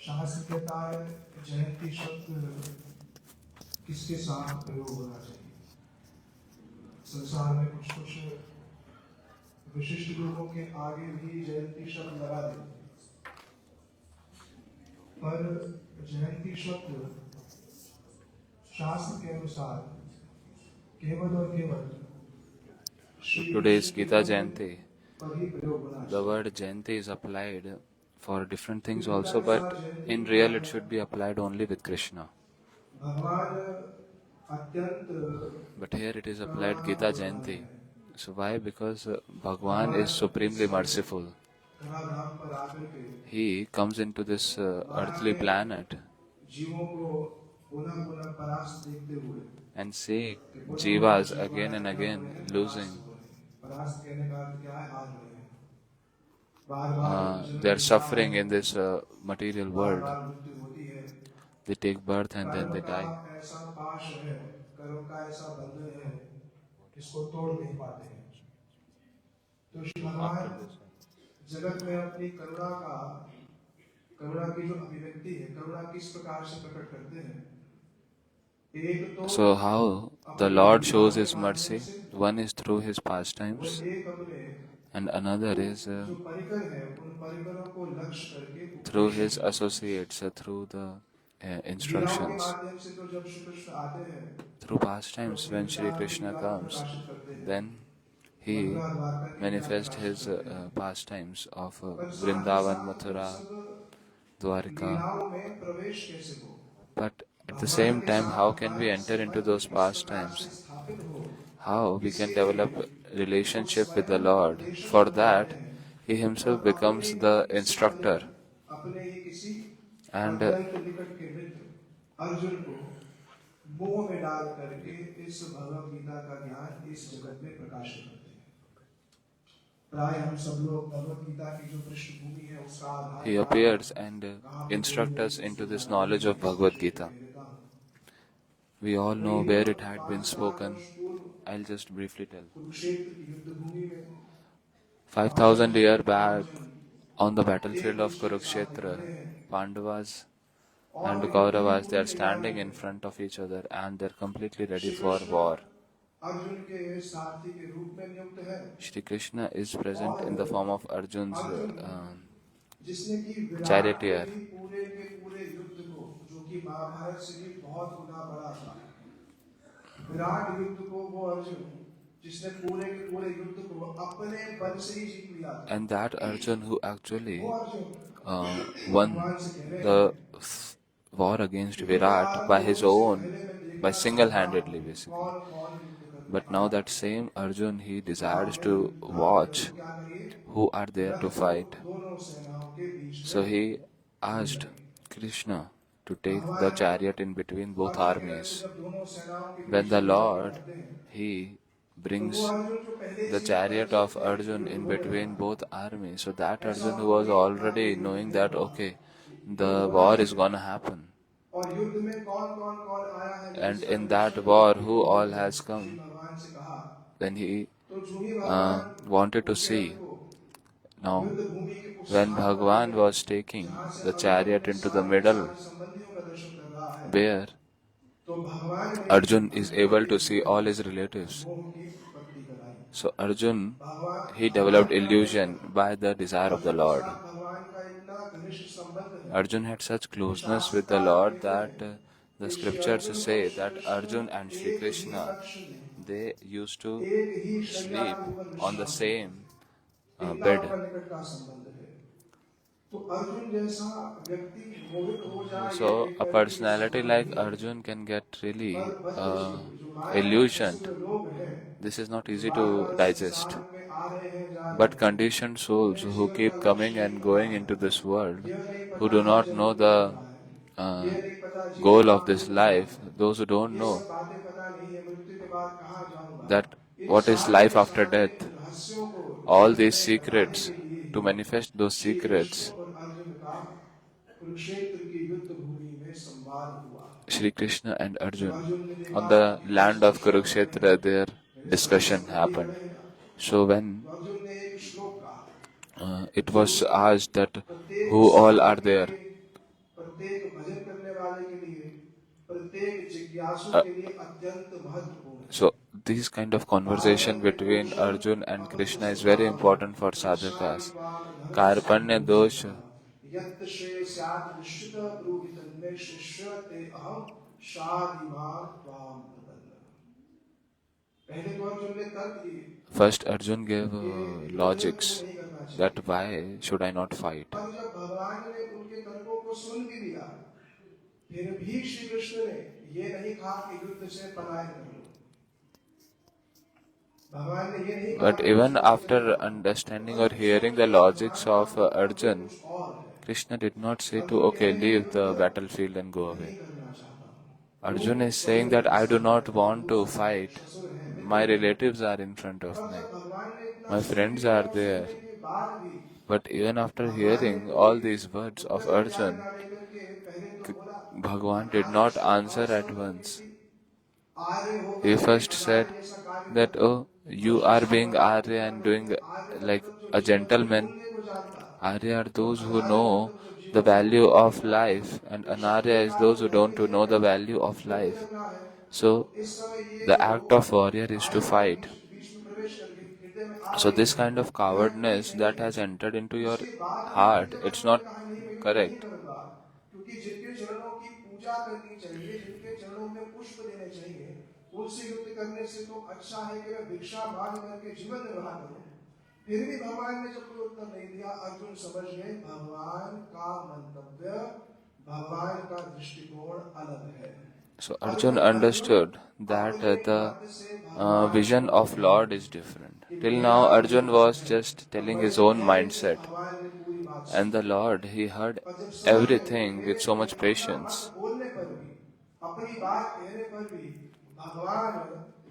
शास्त्र कहता है जयंती शब्द किसके साथ प्रयोग होना चाहिए। संसार में कुछ कुछ विशिष्ट लोगों के आगे भी जयंती शब्द लगा देते हैं, पर जयंती शब्द शास्त्र के अनुसार केवल और केवल Today's Gita Jayanti, the word Jayanti is applied for different things also, but in real it should be applied only with Krishna. But here it is applied Gita Jayanti. So why? Because Bhagwan is supremely merciful. He comes into this earthly planet and see jivas again and again losing their suffering in this material world. They take birth and then they die. जगत में अपनी करुणा की जो अभिव्यक्ति है, करुणा किस प्रकार से प्रकट करते हैं। So how the Lord shows His mercy? One is through His pastimes, and another is through His associates, through the instructions. Through pastimes, when Shri Krishna comes, then He manifests His pastimes of Vrindavan, Mathura, Dwarka. But at the same time, how can we enter into those pastimes? How we can develop relationship with the Lord? For that, He Himself becomes the instructor. And He appears and instructs us into this knowledge of Bhagavad Gita. We all know where it had been spoken. I'll just briefly tell. 5,000 years back, on the battlefield of Kurukshetra, Pandavas and Kauravas, they are standing in front of each other and they're completely ready for war. Shri Krishna is present in the form of Arjun's charioteer. And that Arjun who actually won the war against Virat by his own, by single-handedly basically. But now that same Arjun, he desires to watch who are there to fight. So he asked Krishna to take the chariot in between both armies. When the Lord, He brings the chariot of Arjun in between both armies, so that Arjun who was already knowing that, okay, the war is gonna happen. And in that war, who all has come? Then he wanted to see. Now, when Bhagwan was taking the chariot into the middle, where Arjun is able to see all his relatives. So Arjun, he developed illusion by the desire of the Lord. Arjun had such closeness with the Lord that the scriptures say that Arjun and Shri Krishna, they used to sleep on the same bed. So a personality like Arjun can get really illusioned. This is not easy to digest. But conditioned souls who keep coming and going into this world, who do not know the goal of this life, those who don't know that what is life after death, all these secrets, to manifest those secrets, Shri Krishna and Arjun, on the land of Kurukshetra, their discussion happened. So when it was asked that who all are there, प्रत्येक भजन करने वाले के लिए, प्रत्येक जिज्ञासु के लिए अत्यंत महत्वपूर्ण है। So this kind of conversation between Arjun and Krishna is very important for sadhakas. Karpanya dosha. यत् श्रेय स्यात् निश्चित ब्रूहि तन्मे शिष्य ते अहम शादिमान त्वाम प्रपन्नः। पहले तो अर्जुन ने तर्क दिए। First Arjun gave logics that why should I not fight. पर जब भगवान ने उनके तर्कों को सुन भी लिया, फिर भी श्री कृष्ण ने ये नहीं कहा कि युद्ध से पलायन कर लो। भगवान ने ये नहीं कहा। But even after understanding or hearing the logics of Arjun, Krishna did not say to, okay, leave the battlefield and go away. Arjun is saying that I do not want to fight. My relatives are in front of me. My friends are there. But even after hearing all these words of Arjun, Bhagavan did not answer at once. He first said that, oh, you are being Arya and doing like a gentleman. Arya are those who know the value of life, and Anarya is those who don't know the value of life. So, the act of warrior is to fight. So, this kind of cowardness that has entered into your heart, it's not correct. फिर भी भगवान ने जब कोई उत्तर नहीं दिया, अर्जुन समझ गए भगवान का मंतव्य, भगवान का दृष्टिकोण अलग है। So Arjun understood that the vision of Lord is different. Till now Arjun was just telling his own mindset, and the Lord, he heard everything with so much patience.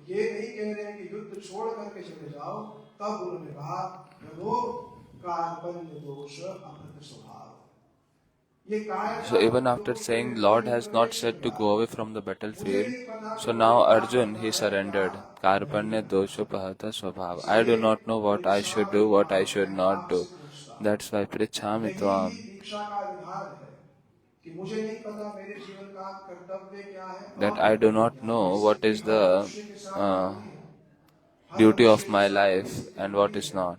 ये नहीं कह रहे हैं कि युद्ध छोड़ करके चले जाओ, तब उन्होंने कहा प्रभु कार्पण्य दोष अप्रत स्वभाव। So even after saying Lord has not said to go away from the battlefield, so now Arjun, he surrendered. Karpanya dosha pahata swabhav. I do not know what I should do, what I should not do. That's why prichhami tvam. That I do not know what is the duty of my life and what is not.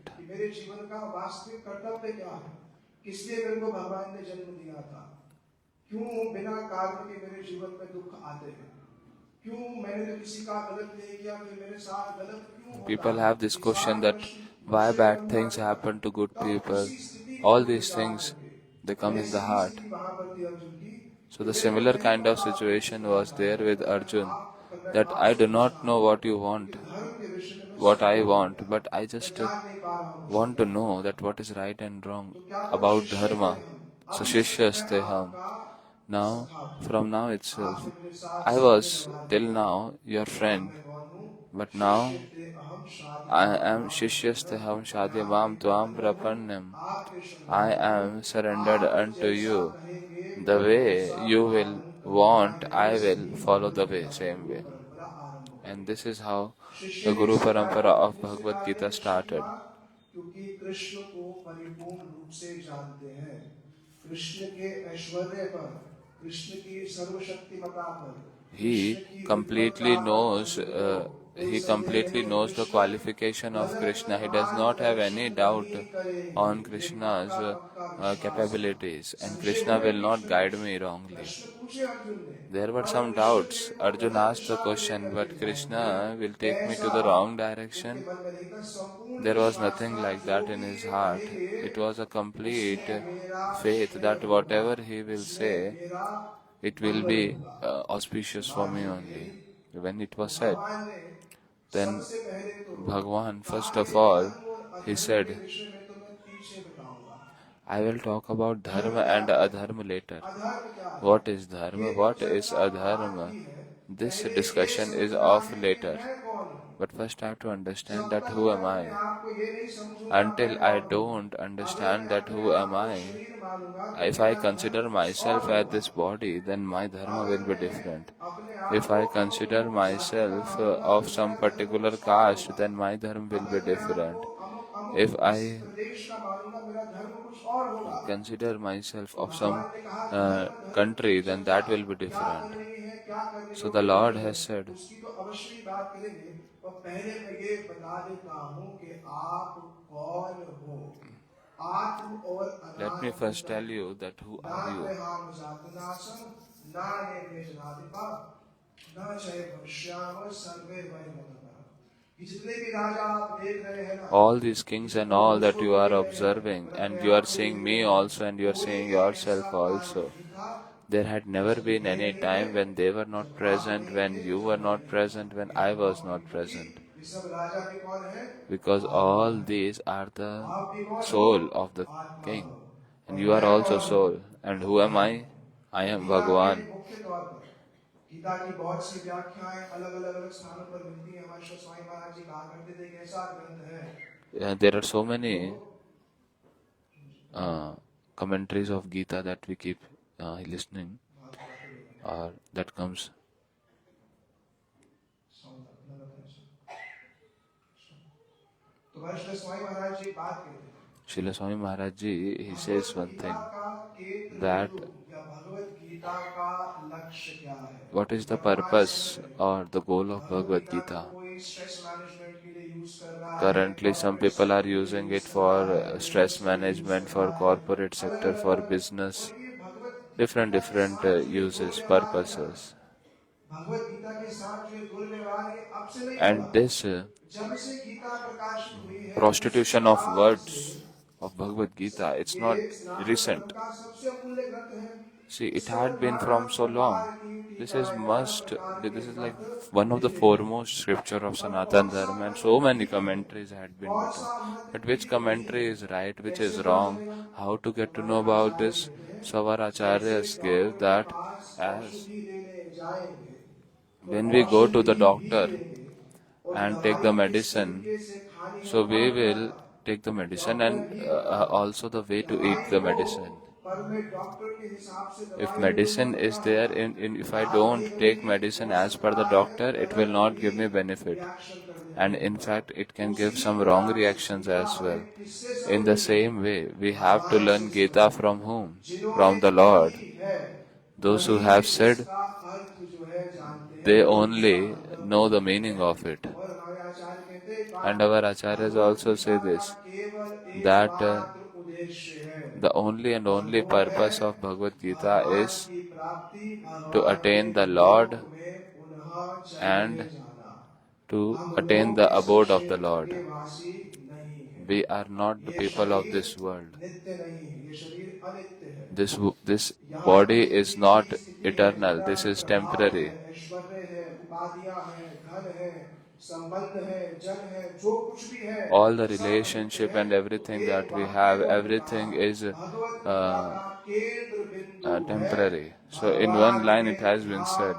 किसलिए मेरे को भगवान ने जन्म दिया था? क्यों बिना कारण के मेरे जीवन में दुख आते हैं? क्यों मैंने तो किसी का गलत नहीं किया, फिर मेरे साथ गलत क्यों? People have this question that why bad things happen to good people. All these things, they come in the heart. So the similar kind of situation was there with Arjun, that I do not know what you want, what I want, but I just want to know that what is right and wrong about dharma. So Shishyasteham. Now, from now itself, I was till now your friend, but now I am Shishyasteham Shadimam Tvam Prapannam. I am surrendered unto you. The way you will want, I will follow the way, same way. And this is how the Guru Parampara of Bhagavad Gita started. क्योंकि कृष्ण को परिपूर्ण रूप से जानते हैं, कृष्ण के ऐश्वर्य पर, कृष्ण की सर्वशक्तिमता पर, he completely knows the qualification of Krishna. He does not have any doubt on Krishna's capabilities, and Krishna will not guide me wrongly. There were some doubts. Arjun asked the question, but Krishna will take me to the wrong direction. There was nothing like that in his heart. It was a complete faith that whatever he will say, it will be auspicious for me only. When it was said, then Bhagwan, first of all, he said, I will talk about dharma and adharma later. What is dharma? What is adharma? This discussion is of later. But first I have to understand that who am I. Until I don't understand that who am I, if I consider myself as this body, then my dharma will be different. If I consider myself of some particular caste, then my dharma will be different. If I consider myself of some country, then that will be different. So the Lord has said, उसकी तो अवश्य ही बात करेंगे, और पहले मैं ये बता देता हूँ कि आप कौन हो। आत्म और let me first tell you that who are you. All these kings and all that you are observing, and you are seeing me also, and you are seeing yourself also, there had never been any time when they were not present, when you were not present, when I was not present. Because all these are the soul of the king. And you are also soul. And who am I? I am Bhagwan. Gita की बहुत सी व्याख्याएं अलग अलग स्थानों पर मिलती हैं। हमारे स्वामी महाराज जी कहा करते थे कि ऐसा ग्रंथ है। There are so many commentaries of Gita that we keep listening, or that comes. Srila Swami Maharaj Ji, he says one thing, that what is the purpose or the goal of Bhagavad Gita? Currently, some people are using it for stress management, for corporate sector, for business, different uses, purposes. And this prostitution of words of Bhagavad Gita, it's not recent. See, it had been from so long. This is like one of the foremost scripture of Sanatana Dharma, and so many commentaries had been written. But which commentary is right, which is wrong, how to get to know about this? So our acharyas give that as when we go to the doctor and take the medicine, so we will take the medicine and also the way to eat the medicine. If medicine is there, if I don't take medicine as per the doctor, it will not give me benefit. And in fact, it can give some wrong reactions as well. In the same way, we have to learn Gita from whom? From the Lord. Those who have said, they only know the meaning of it. And our acharyas also say this, that the only and only purpose of Bhagavad Gita is to attain the Lord and to attain the abode of the Lord. We are not the people of this world. This body is not eternal. This is temporary. All the relationship and everything that we have, everything is temporary. So in one line it has been said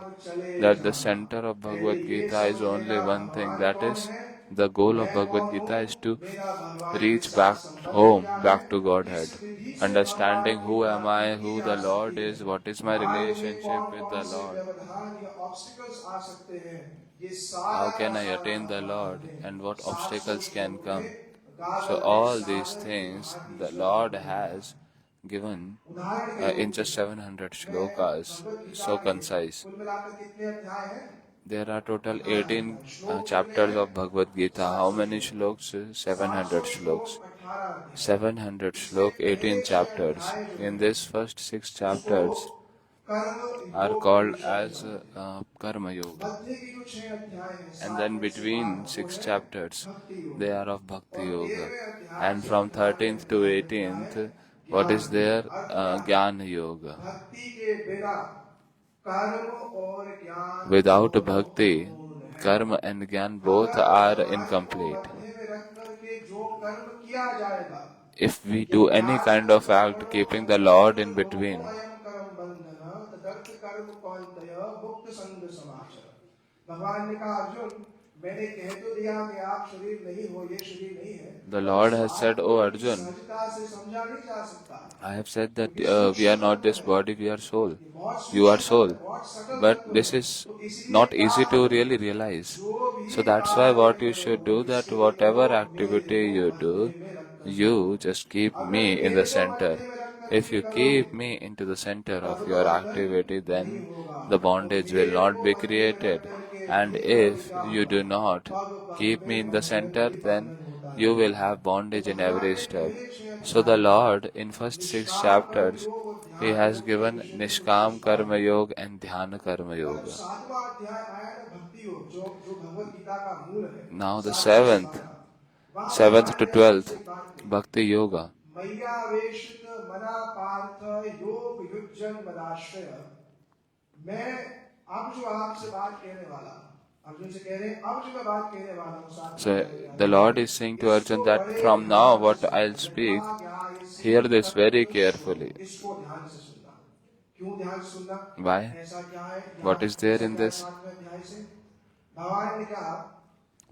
that the center of Bhagavad Gita is only one thing, that is, the goal of Bhagavad Gita is to reach back home, back to Godhead. Understanding who am I, who the Lord is, what is my relationship with the Lord. How can I attain the Lord and what obstacles can come? So all these things the Lord has given in just 700 shlokas, so concise. There are total 18 chapters of Bhagavad Gita. How many shloks? 700 shloks. 700 shlok, 18 chapters. In this first 6 chapters are called as Karma Yoga. And then between 6 chapters, they are of Bhakti Yoga. And from 13th to 18th, what is there? Jnana Yoga. Without bhakti, karma and jnana both are incomplete. If we do any kind of act keeping the Lord in between, the Lord has said, "Oh Arjun, I have said that we are not this body, we are soul. You are soul. But this is not easy to really realize. So that's why what you should do, that whatever activity you do, You just keep me in the center. If you keep me into the center of your activity, then the bondage will not be created. And if you do not keep me in the center, then you will have bondage in every step. So the Lord, in first 6 chapters, He has given Nishkam Karma Yoga and Dhyana Karma जब Yoga. 7वां अध्याय आया ना भक्ति योग जो जो भगवत गीता का मूल है, Now the 7 से seventh, 12, वहां seventh भगवान to ने हमसे 12th, एक बात कही, Bhakti Yoga. मैयावेशित मना पार्थ योग युज्जन मदाश्रय। मैं अब जो आपसे बात कहने वाला हूं, अर्जुन से कह रहे हैं अब जो मैं बात कहने वाला हूं So the Lord is saying to Arjun that from now what I'll speak, hear this very carefully. इसको ध्यान से सुनना। क्यों ध्यान से सुनना? Why? ऐसा क्या है? What is there in this? 7वें अध्याय से भगवान ने कहा,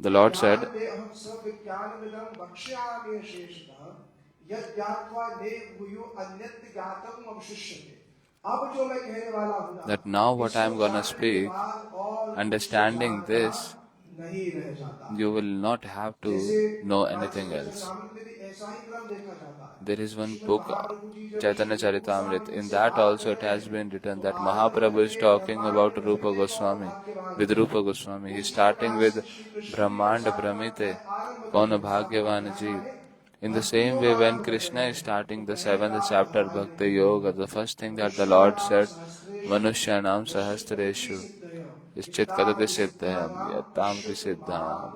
The Lord said, ज्ञानदेहं सविज्ञानमिदं वक्ष्यामि शेषतः यद् ज्ञात्वा ने भूयो अन्यत् ज्ञातम् अवशिष्यते। अब जो मैं कहने वाला हूं ना, that now what I am gonna speak, understanding this, नहीं रह जाता। you will not have to know anything else. ऐसा ही क्रम देखा जाता है। There is one book, Chaitanya Charitamrita. In that also it has been written that Mahaprabhu is talking about Rupa Goswami, with Rupa Goswami. He is starting with Brahmanda Brahmite, Kauna Bhagyavan Jeev. In the same way, when Krishna is starting the 7th chapter Bhakti Yoga, the first thing that the Lord said, Manushyanam Sahasreshu, Ischit Kadati Siddhayam, Yatam Siddham.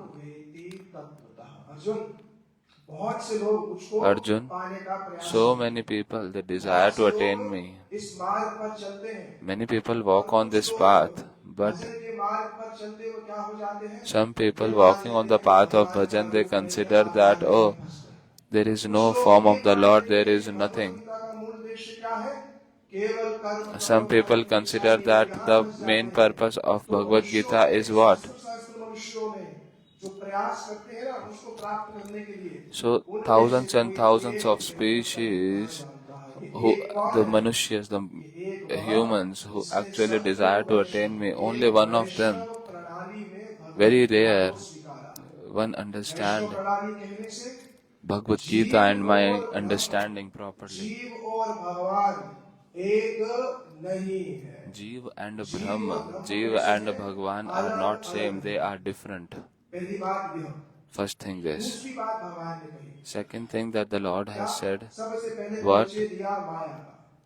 बहुत से लोग मुझको Arjun, पाने का प्रयास, so many people, they desire to attain me. इस मार्ग पर चलते हैं, Many people walk on this path, but भजन के मार्ग पर चलते हुए क्या हो जाते हैं? some people walking on the path of bhajan, they consider that, oh, there is no form of the Lord, there is nothing. Some people consider that the main purpose of Bhagavad Gita is what? So thousands and thousands of species, who the Manushyas, the humans who actually desire to attain me, only one of them, very rare, one understand Bhagavad Gita and my understanding properly. Jeev and Brahma, Jeev and Bhagwan are not same, they are different. First thing this. Second thing that the Lord has said, what?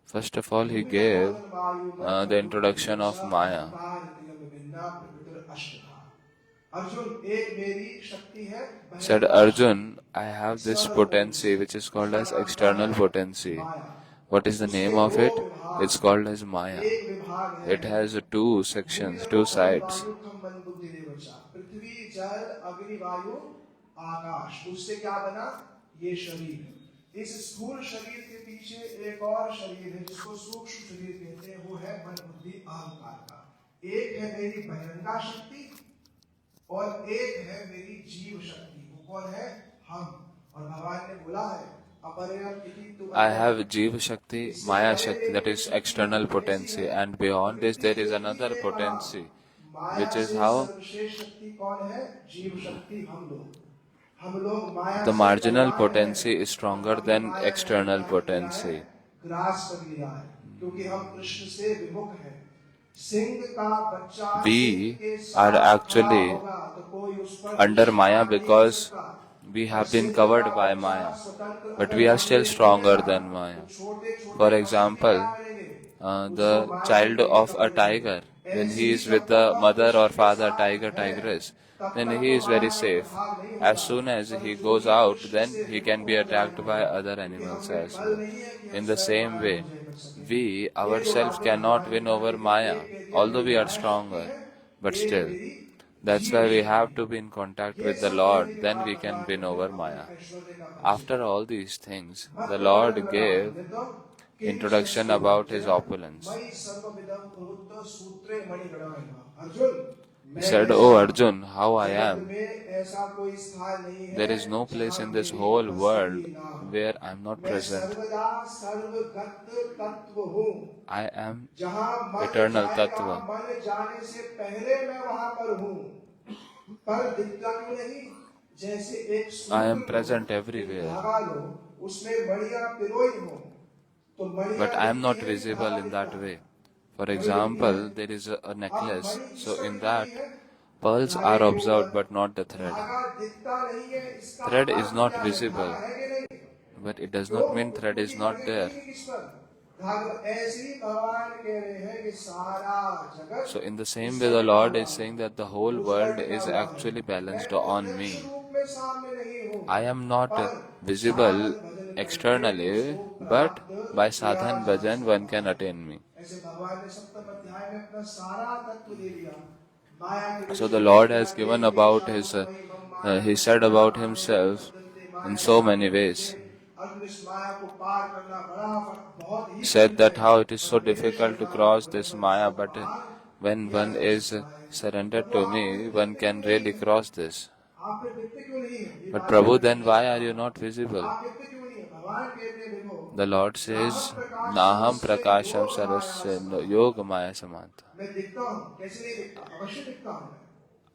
First of all, He gave the introduction of Maya. Said Arjun, I have this potency which is called as external potency. What is the name of it? It's called as Maya. It has 2 sections, 2 sides. उससे क्या बना? ये शरीर। इस स्थूल शरीर के पीछे एक और शरीर है जिसको सूक्ष्म शरीर कहते हैं, वो है मन बुद्धि अहंकार का। एक है मेरी बहिरंगा शक्ति और एक है मेरी जीव शक्ति। वो कौन है? हम। और भगवान ने बोला है, I have Jiva Shakti, Maya Shakti, that is external potency, and beyond this there is another potency, which is how the marginal potency is stronger than external potency. We are actually under Maya because we have been covered by Maya, but we are still stronger than Maya. For example, the child of a tiger, when he is with the mother or father tiger, tigress, then he is very safe. As soon as he goes out, then he can be attacked by other animals as well. In the same way, we ourselves cannot win over Maya, although we are stronger, but still. That's why we have to be in contact with the Lord, then we can win over Maya. After all these things, the Lord gave introduction about His opulence. He said, "Oh Arjun, how I am. There is no place in this whole world where I am not present. I am eternal Tattva." जैसे एक I सूत्र am present लो, एक everywhere, धागा लो, उसमें मणियां पिरोई हो, तो but मणियां I am दिखती not है कि visible धागा in दिखता that है? way. For मणि दिखती है। example, there is a अब necklace, मणि so किसका in दिख that रही है? pearls धागे are के observed ऊपर। but not the thread. धागा दिखता नहीं है, इसका Thread is अर्थ not क्या है? धागा visible, है कि नहीं? but it does क्यों? not mean thread is क्योंकि not प्रकट there. नहीं है किस पर? धागा। ऐसे ही भगवान कह रहे हैं कि सारा So जगत in the same way, किससे the टिका Lord हुआ is है? saying that the whole मुझ पर world टिका is हुआ है। actually मैं balanced on प्रत्यक्ष me. रूप में सामने नहीं हूँ, I am not पर visible साधन भजन करके externally, उसको but प्राप्त by किया sadhan जा bhajan one सकता can है। attain me. ऐसे भगवान ने सप्तम अध्याय में अपना सारा तत्व दे दिया। माया के So the विषय में Lord दिया। has given एक about देशा his, वही मम माया he said दुष्टा about Maya himself प्रपद्यन्ते in Maya so many जागृते। ways. Arjun इस माया को पार करना बहुत ही Said कठिन that है, how it is पर so मेरे difficult to शरणागत cross होने this पर Maya, इसको but पार when किया one जा is सकता है। surrendered प्रभु to आप में me, one दिखते can क्यों नहीं really है? cross this. आप में दिखते क्यों नहीं है? ये But बात Prabhu, मैं then पूछना why are चाहता you हूँ। not visible? आप दिखते क्यों नहीं है? भगवान कहते हैं देखो, The Lord नाहम says, प्रकाश Naham सर्वस्य prakasham योग माया sarvasya समाहिता। yoga maya samanta. मैं दिखता हूँ, कैसे नहीं दिखता? अवश्य दिखता हूँ मैं।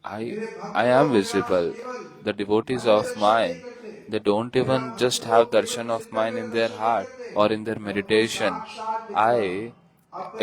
I, मेरे I भक्त am लोग मेरा visible. केवल The devotees बाह्य of दर्शन नहीं mine, करते, they don't मेरा even भक्त just have लोग केवल darshan of चिंतन mine में in their दर्शन नहीं heart करते, or in their मैं उनको meditation. साक्षात दिखता हूँ। I,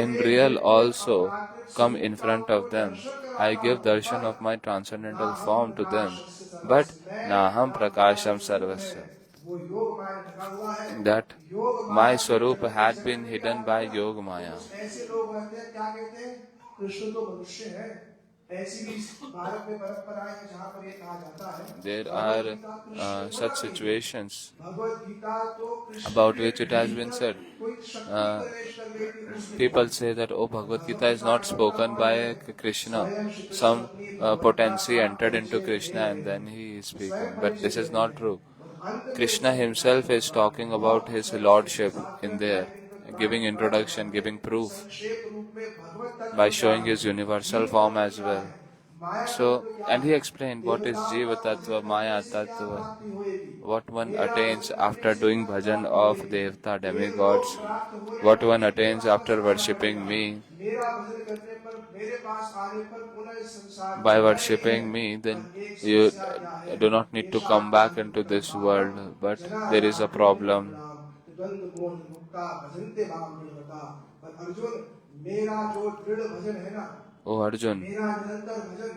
in अपने real दिव्य also, अपराकृत come स्वरूप in का front उनको of them. दर्शन I कराता give हूँ, darshan पर of my transcendental नाहम form to them. प्रकाशस्य But सर्वस्य। मैं Naham जहाँ तुम्हारा prakasham स्वरूप है, sarvasya. वो योग माया में ढका हुआ है। That योग my माया से swarup जगत had been जगत में क्या hidden होता by है ना? Yoga तो Maya. कुछ ऐसे लोग रहते हैं, क्या कहते हैं? कृष्ण तो मनुष्य है। ऐसी भी भारत में परंपराएं हैं जहाँ पर ये कहा जाता है, There Bhagavad are Gita Krishna को such ना कहिए, situations भगवत गीता तो कृष्ण about के which it has been भीतर said. कोई शक्ति Uh, प्रवेश कर गई थी, उसमें People लिखी। say that, oh, और Bhagavad Gita Bhagavad is Gita not का पता spoken कौन है? by Krishna. स्वयं श्री कृष्ण Some अपनी भगवद्गीता potency का entered into परिचय Krishna दे रहे and then हैं, he is स्वयं speaking. But परिचय this दे is रहे not हैं। true. और अंत में Krishna उसमें लिखा है himself is talking about बहुत his सही lordship in सात्विक there, राजनीतिक giving introduction, में giving proof संक्षेप रूप में भगवत by तत्व क्या showing है, his universal जीव form तत्व as क्या well. है, माया So, तत्व क्या and he है, explained what is देवताओं Jiva का Tattva, भजन करने Maya से क्या Tattva, प्राप्ति होएगी, what one मेरा attains भजन करने after से doing क्या bhajan प्राप्ति of होएगी, Devta, देवलोक demigods, प्राप्त होने what पर one भी attains मेरा after भजन करना worshipping पड़ेगा। me. मेरा भजन करने पर मेरे पास आने पर पुनः इस संसार में By आना ही नहीं है। worshipping me, then पर एक you समस्या क्या है? do not need to come back into देशात्मक this पापम world, but there is a जनानां problem. नाम द्वंद्व मोह मुक्ता भजन्ते माम दृढ़ता। पर अर्जुन, मेरा जो दृढ़ भजन है ना, Oh Arjun, मेरा निरंतर भजन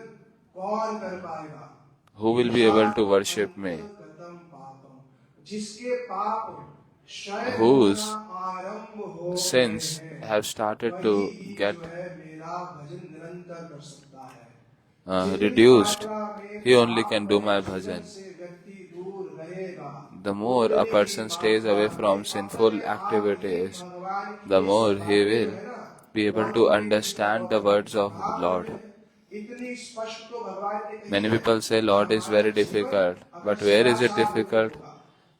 कौन कर पाएगा? who will be able to येषाम् worship me? अंतगतं पापम, जिसके पाप क्षय होना Whose आरंभ हो गए sins हैं, have started वही to ही get जो है मेरा भजन निरंतर कर सकता है। जितनी reduced, मात्रा में he only पाप can do भरे my जीवन bhajan. से व्यक्ति दूर रहेगा, The more a उतनी ही person stays मात्रा away में from sinful अपने आप ही activities, भगवान की the ये more सब he बातें जो will है ना, be able to पुराणों में कृष्ण understand the भगवान words of महाभारत Lord. में इतनी स्पष्ट तो भगवान ने कही Many है people say कि Lord is हमारा very जीवन difficult, अगर but where is it सदाचार युक्त difficult? होगा,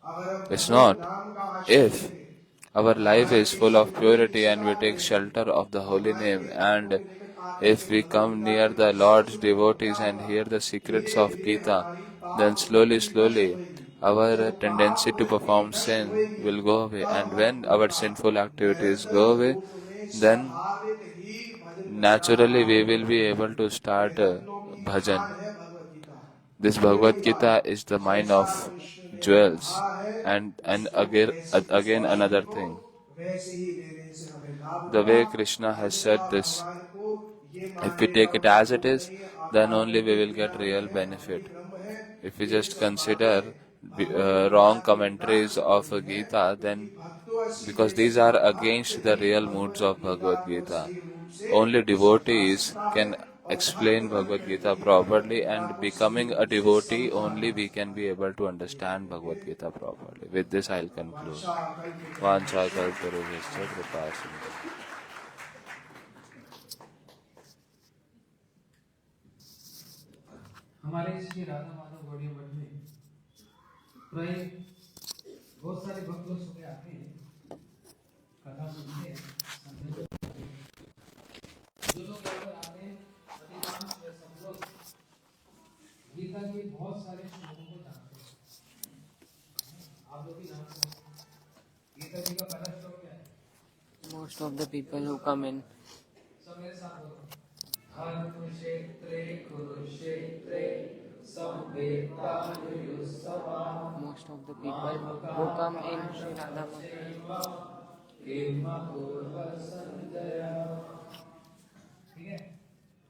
अगर हम It's भगवत not. नाम का आश्रय If लेंगे, our life हमारे is full बीच of में कोई भी purity and we सदा take रहेगी, shelter of the holy हमारे name, बीच में and कोई लेकिन आकर if के we Bhagavad come Gita near के the रहस्य Lord's सुनेंगे तो क्या devotees and होगा? hear the secrets धीरे of धीरे Gita, हमारी then पाप slowly, वृत्ति नष्ट slowly होएगी। our जब tendency पाप to वृत्ति perform नष्ट sin होएगी, will go away, तब and हम when our उनका sinful activities निरंतर go away, रूप में then स्वाभाविक ही भजन करना naturally we आरंभ will be करेंगे। able to ये start रत्नों की bhajan. खान है भगवत गीता। This ये Bhagavad वही बात Gita है, is the mine जैसा of कृष्ण ने jewels. कहा है, And उसको वैसे again स्पर्श another करो, thing. वैसे ही लेने से हमें लाभ The होगा। way Krishna has अन्यथा said this, भगवान को ये if we मानने take का it as it मतलब is, नहीं है, then आकार only we Murthy will Puja get नहीं real है, वही benefit. ब्रह्म है। If we ये just सब बातें consider भगवत गीता wrong के विपरीत commentaries of होती है, Gita, क्योंकि then भक्तों because सीधे these सीधा are भक्त against the he real moods Bhagavad of Gita Bhagavad को Gita. सही रूप से Only समझा devotees सकता है can और भक्त explain वही Bhagavad व्यक्ति Gita है भगवत properly, गीता and को सही becoming रूप a से devotee समझा only we can सकता be है। able to ये understand बात Bhagavad है। Gita properly. With this I'll conclude. वांछा कल्प Vancha kalparubhascha kripa sindhu. हमारे श्री राधा माधव गौड़िया मठ में प्राय बहुत सारे भक्त लोग सुबह आते हैं, कथा सुनते हैं, संध्या करते हैं। जो लोग यहाँ पर आते हैं अधिकांश वे सब लोग गीता के बहुत सारे श्लोकों को जानते हैं। आप लोग भी नाम समझते हैं। गीता जी का पहला श्लोक क्या है? Most of the people who come in. सब मेरे साथ बोलो। धर्म क्षेत्रे कुरुक्षेत्रे Most of the people who come in Sri Radha ठीक है,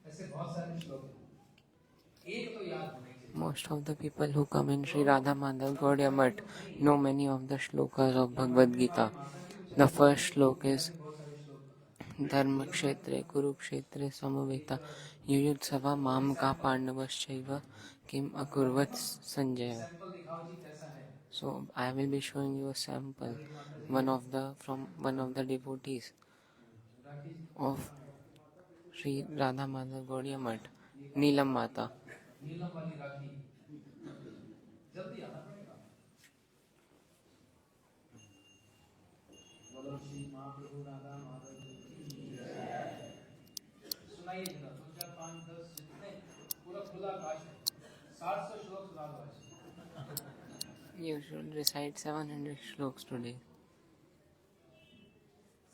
ऐसे बहुत सारे श्लोक हैं, एक तो याद होने चाहिए। Most of the people who come in Sri Radha Madhav Gaudiya Math know many of the shlokas of Bhagavad Gita. The first shlok is Dharmakshetre Kurukshetre Samaveta Yuyudsava Mamka Pandavaschaiva Kim Akurvat Sanjaya. Sample दिखाओ जी कैसा है। So I will be showing you a sample, one of the devotees of Sri Radha Madhav Gaudiya Math, Neelam Mata. नीलम वाली राखी, जल्दी आना पड़ेगा। बोलो श्री महाप्रभु राधा माधव की जय। सुनाइए जरा, 2 4 5 10 जितने, पूरा खुला आकाश है, 700 श्लोक सुना दो आज। You should recite 700 shloks today.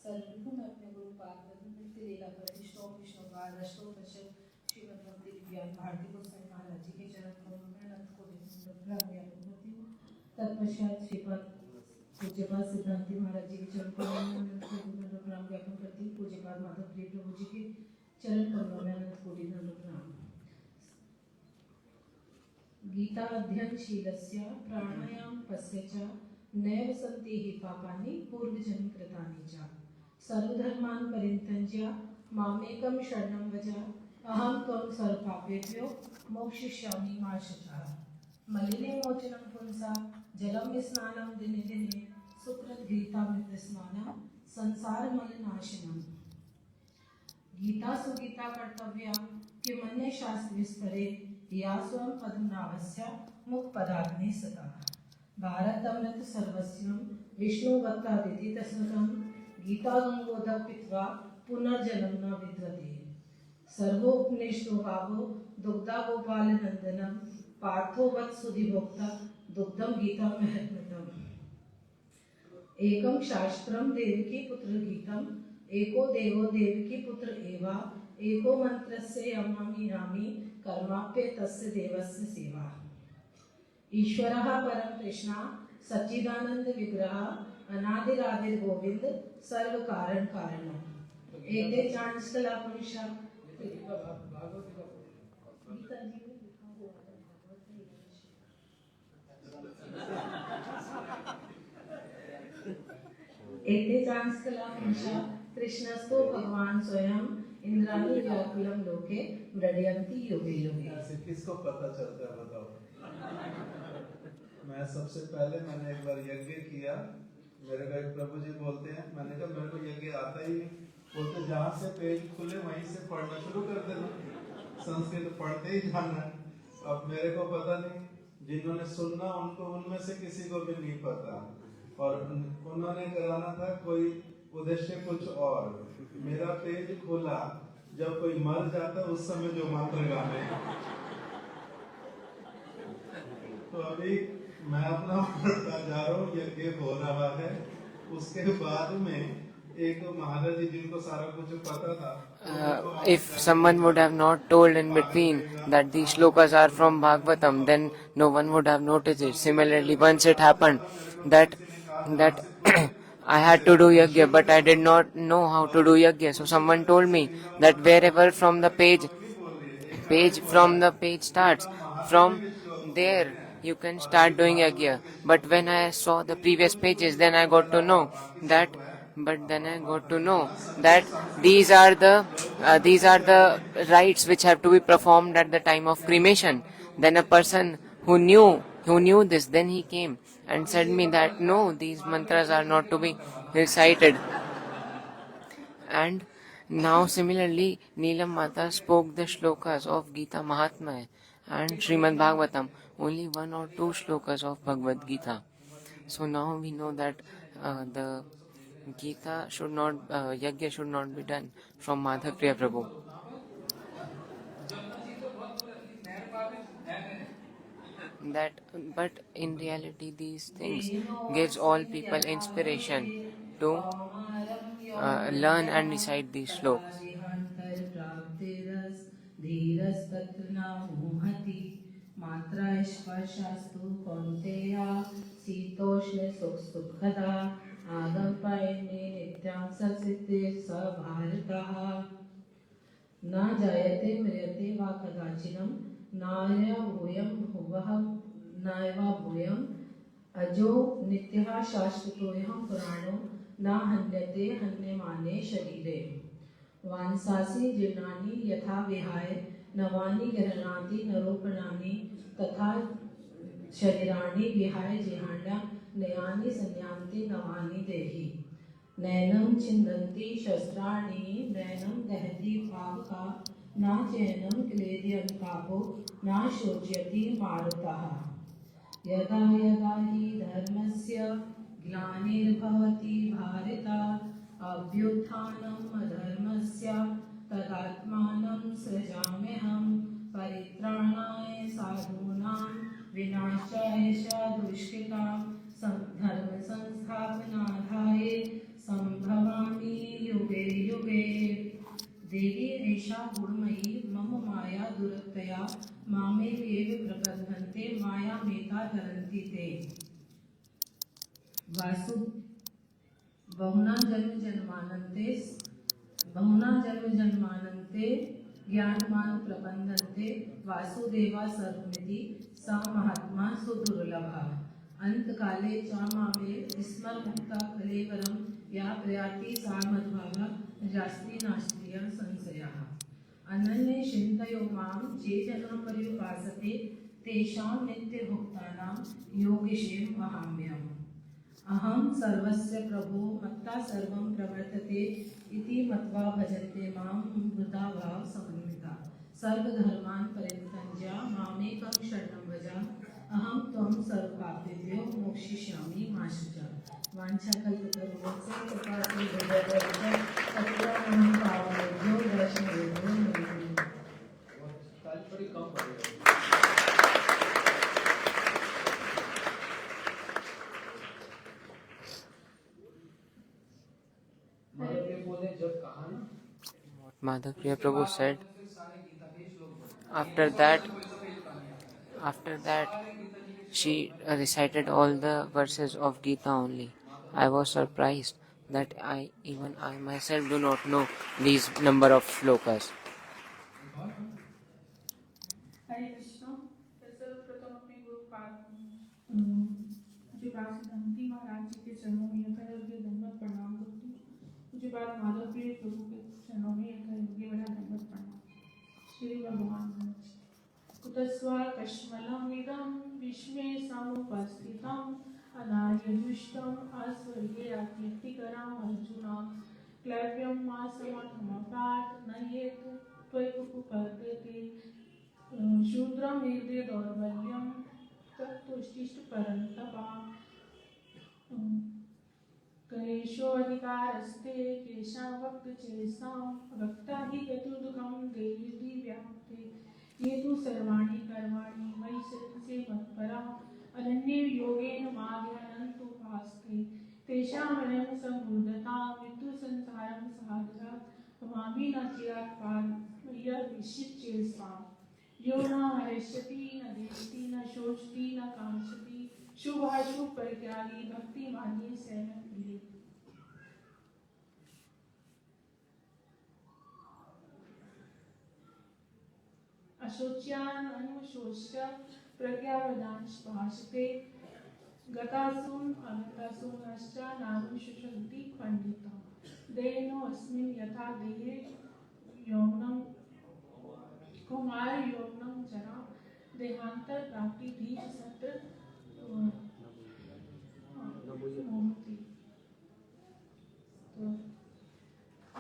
सर्वप्रथम मैं अपने गुरु पाद नित्य लीला प्रतिष्ठों विष्णुपाद अष्टों दशक श्रीमद् भक्ति विज्ञान भारती गोस्वामी महाराज जी के चरण कमलों में अनंत कोटि प्रणाम ज्ञापन करती हूँ। तत्पश्चात श्रीपाद पूज्यपाद सिद्धांति महाराज जी के चरण कमलों में अनंत कोटि प्रणाम ज्ञापन करती हूँ। पूज्यपाद माधव प्रिय प्रभु जी के चरण कमलों में अनंत कोटि प्रणाम। गीता अध्ययनशीलस्य प्राणायामपस्य च नैव सन्ति हि पापानि पूर्वजन्म कृतानि च सर्वधर्मान् परित्यज्य मामेकं शरणं व्रज अहं त्वं सर्वपापेभ्यो मोक्षयिष्यामि मा शुचः। मलिनेमोचनं पुंसा जलं स्नानं दिने दिने सुकृतगीतामृतस्नानं संसारमलिनाशनम्। गीता सुगीता कर्तव्या किमन्य शास्त्र विस्तरे या स्वयं पद्मनाभस्य मुखपदाग्ने सता। भारत अमृत सर्वस्वं विष्णुवत्तादिति तस्मतं गीता गंगोदक पित्वा पुनर्जन्म न विद्यते। सर्वोपनिषदो भावो दुग्धा गोपाल नंदनम पार्थो वत् सुधिभोक्ता दुग्धम गीता महत्मतम। एकम शास्त्रम देवकी पुत्र गीतम एको देवो देवकी पुत्र एवा एको मंत्रस्य यमामि नामि कर्माप्य तस्य देवस्य सेवा। ईश्वरः परम कृष्णा सच्चिदानंद विग्रह अनादिरादिर गोविंद सर्व कारण कारणम। एते चांचला पुरुषा एते चांचला पुरुषा कृष्णस्तो भगवान स्वयं इंद्राणी व्याकुलम लोके व्रजयन्ति योगे योगे। ऐसे किसको पता चलता है बताओ। मैं सबसे पहले मैंने एक बार यज्ञ किया, मेरे को एक प्रभु जी बोलते हैं, मैंने कहा मेरे को यज्ञ आता ही नहीं। बोलते जहाँ से पेज खुले वहीं से पढ़ना शुरू कर देना, संस्कृत पढ़ते ही जाना। अब मेरे को पता नहीं, जिन्होंने सुनना उनको उनमें से किसी को भी नहीं पता, और उन्होंने कराना था कोई उद्देश्य कुछ और। मेरा पेज खुला, जब कोई मर जाता उस समय जो मंत्र गाने। तो अभी मैं अपना पढ़ता जा रहा हूँ, यज्ञ हो रहा है। उसके बाद में एक महाराज जी जिनको सारा कुछ पता था, If someone would have not told in between that these shlokas are from Bhagavatam, then no one would have noticed it. Similarly, once it happened that I had to do yajna, but I did not know how to do yajna. So someone told me that wherever from the page starts, from there you can start doing yajna. But when I saw the previous pages, then I got to know that. But then I got to know that these are the rites which have to be performed at the time of cremation. Then a person who knew this, then he came and said me that no, these mantras are not to be recited. And now similarly, Neelam Mata spoke the shlokas of Gita Mahatmya and Srimad Bhagavatam, only 1 or 2 shlokas of Bhagavad Gita. So now we know that the Gita should not, yajna should not be done from Madhav Priya Prabhu. But in reality, these things gives all people inspiration to learn and recite these shlokas. मात्रा स्पर्शास्तु कौन्तेय शीतोष्ण सुखदा आगमपयने नित्यां सत्सिद्धे स भारतः न जायते म्रियते वा कदाचिनं नायवोऽयं भुवः नायवा भूयम् अजो नित्यः शाश्वतोऽयं पुराणो न हन्यते हन्यमाने शरीरे वांसासि जीर्णानि यथा विहाय नवानि गृह्णाति नरोपणानि तथा शरीराणि विहाय जिहाण्या नयानि संयान्ति नवानि देहि नैनं छिन्दन्ति शस्त्राणि नैनं दहति पावका न चैनं क्लेदि अनुतापो न शोचयति मारुतः यदा यदा हि धर्मस्य ग्लानिर्भवति भारत अभ्युत्थानम् अधर्मस्य तदात्मानं सृजाम्यहं परित्राणाय साधूनां विनाशाय च दुष्कृतां धर्म संस्थापनार्थाय संभवामि युगे युगे देवी एषा गुणमयी मम माया दुरतया मामेव प्रबन्धन्ते मायामेता धरन्ति ते वासु बहुना जन्म जन्मानन्ते ज्ञानमान प्रबन्धन्ते वासुदेवा सर्वमिति सा महात्मा सुदुर्लभा अंतकाले च मामे स्मरभक्ता कलेवरं या प्रयाति सा मद्भावा जास्ति नास्ति संशयः अनन्ये चिन्तयो मां ये जनाः पर्युपासते तेषां नित्यभुक्तानां योगिषें वहाम्यहम् अहं सर्वस्य प्रभो मत्ता सर्वं प्रवर्तते इति मत्वा भजन्ते मां बुधा भाव समन्विता सर्वधर्मान् परित्यज्य मामेकं शरणं व्रज अहं त्वं सर्वपापेभ्यो मोक्षयिष्यामि मा शुचा वाञ्छाकल्पतरुभ्यश्च कृपासिन्धुभ्यो पतितानां पावनेभ्यो वैष्णवेभ्यो नमो नमः। तात्पर्य कम पड़ेगा। जब कहा ना Madhav Priya Prabhu said, after that, she recited all the verses of Gita only. I was surprised that I myself do not know these number of shlokas. हरे कृष्ण सर्वप्रथम अपने मुझे बात सिद्धांति महाराज जी के चरणों में यथायोग्य दंडवत प्रणाम करती हूँ। मुझे बात माधव प्रिय प्रभु के चरणों में यथायोग्य बड़ा दंडवत प्रणाम। श्री भगवान कुतस्वा कश्मलम इदं विश्वे समुपस्थितम् अनार्यजुष्टम् अस्वर्गीयाकीर्तिकरम् अर्जुना क्लैव्यं मा समर्थमपात् न येतु त्वय्युपपद्यते शूद्रं हृदय दौर्बल्यं तत्तुष्टिष्ट परन्तपा क्लेशोऽधिकारस्ते केषां वक्तचेषां वक्ता हि गतुर्दुःखं देवी व्याप्ते ये तु सर्वाणि कर्माणि मयि सन्निधत्ते मत्परा अनन्ये योगेन मार्गयन्तो भास्ते तेषामयं सम्बुद्धता मृत्युसंसारं सागरात् मामि न चिरात् पारयिष्यति यो न हरिष्यति न देष्टि न शोचति न कांक्षति शुभाशुभ परित्यागी भक्ति मान्ये शरणं प्रिये। अशोच्यान् अनुशोच्य प्रज्ञावदांश्च भाषते गतासून् अगतासूनश्च नानुशोचन्ति पंडितः देहिनो अस्मिन् यथा देहे यौवनं कुमार यौवनं जरा देहांतर प्राप्ति धीर सत्र मोहती तो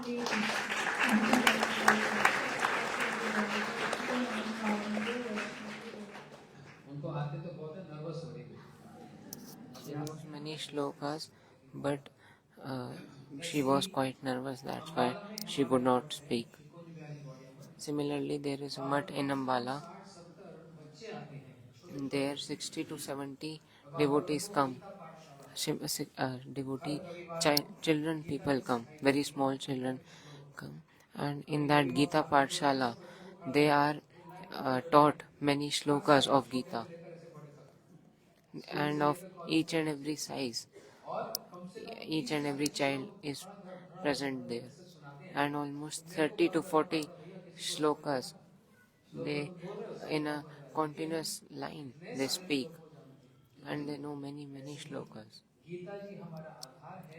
ये उनको आते तो बहुत नर्वस हो रही थी। She knows many shlokas, but she was quite nervous. That's why she could not speak. Similarly, there is a mutt in Ambala. There 60 to 70 devotees come. Children people come. Very small children come. And in that Gita Pathshala, they are taught many shlokas of Gita and of each and every size. Each and every child is present there, and almost 30 to 40 shlokas they in a continuous line they speak, and they know many shlokas.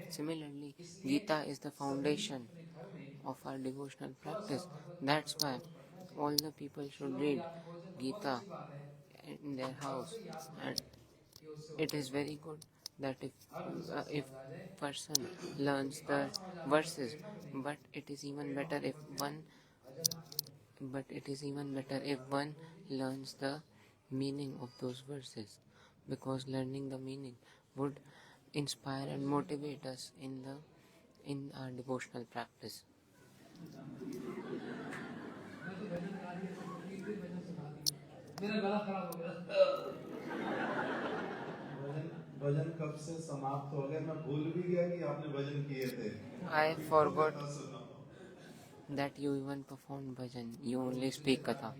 Similarly, Gita is the foundation of our devotional practice. That's why all the people should read Gita in their house, and it is very good that if person learns the verses, but it is even better if one learns the meaning of those verses, because learning the meaning would inspire and motivate us in our devotional practice. मेरा गला खराब हो गया। भजन कब से समाप्त हो गए, मैं भूल भी गया कि आपने भजन किए थे। I forgot that you even performed bhajan. You only speak katha.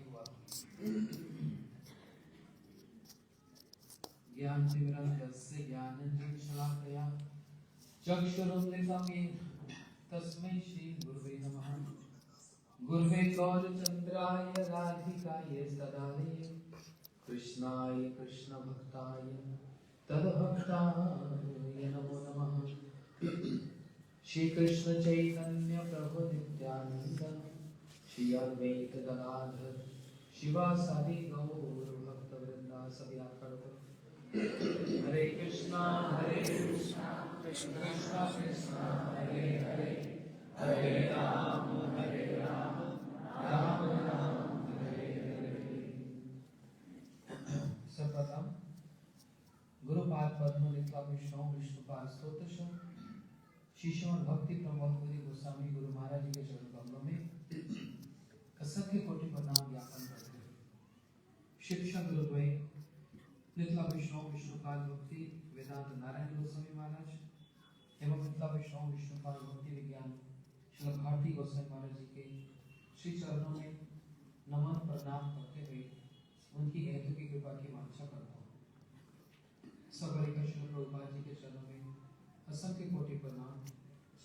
ज्ञान तिमिरस्य ज्ञानंजन शलाकया चक्षुरुन्मिलितं येन तस्मै श्री गुरुवे नमः। गुरुवे गौरचन्द्राय राधिकाय सदाय कृष्णाय कृष्णभक्ताय तद्भक्ताय नमो नमः। श्री कृष्ण चैतन्य प्रभु नित्यानंद श्री अद्वैत गदाधर शिवासादि गौर भक्तवृंदा सभी आकर हरे कृष्णा कृष्णा कृष्णा कृष्णा हरे हरे हरे राम राम राम हरे हरे। सर्वप्रथम गुरुपाद पद्म नित्वा विष्णु विष्णुपाद स्तोत्र शिष्यों भक्ति प्रमोद पुरी गोस्वामी गुरु महाराज जी के चरण कमलों में असंख्य कोटि प्रणाम ज्ञापन करते हैं। शिक्षक गुरुद्वय नित्ला विष्णु विष्णुपाद भक्ति वेदांत नारायण गोस्वामी महाराज एवं नित्ला विष्णु विष्णुपाद भक्ति विज्ञान श्री भारती गोस्वामी महाराज जी के श्री चरणों में नमन प्रणाम करते हुए उनकी हेतु की कृपा की वांछा करता हूँ। सबरी कृष्ण प्रभुपाद जी के चरणों में असंख्य कोटि प्रणाम।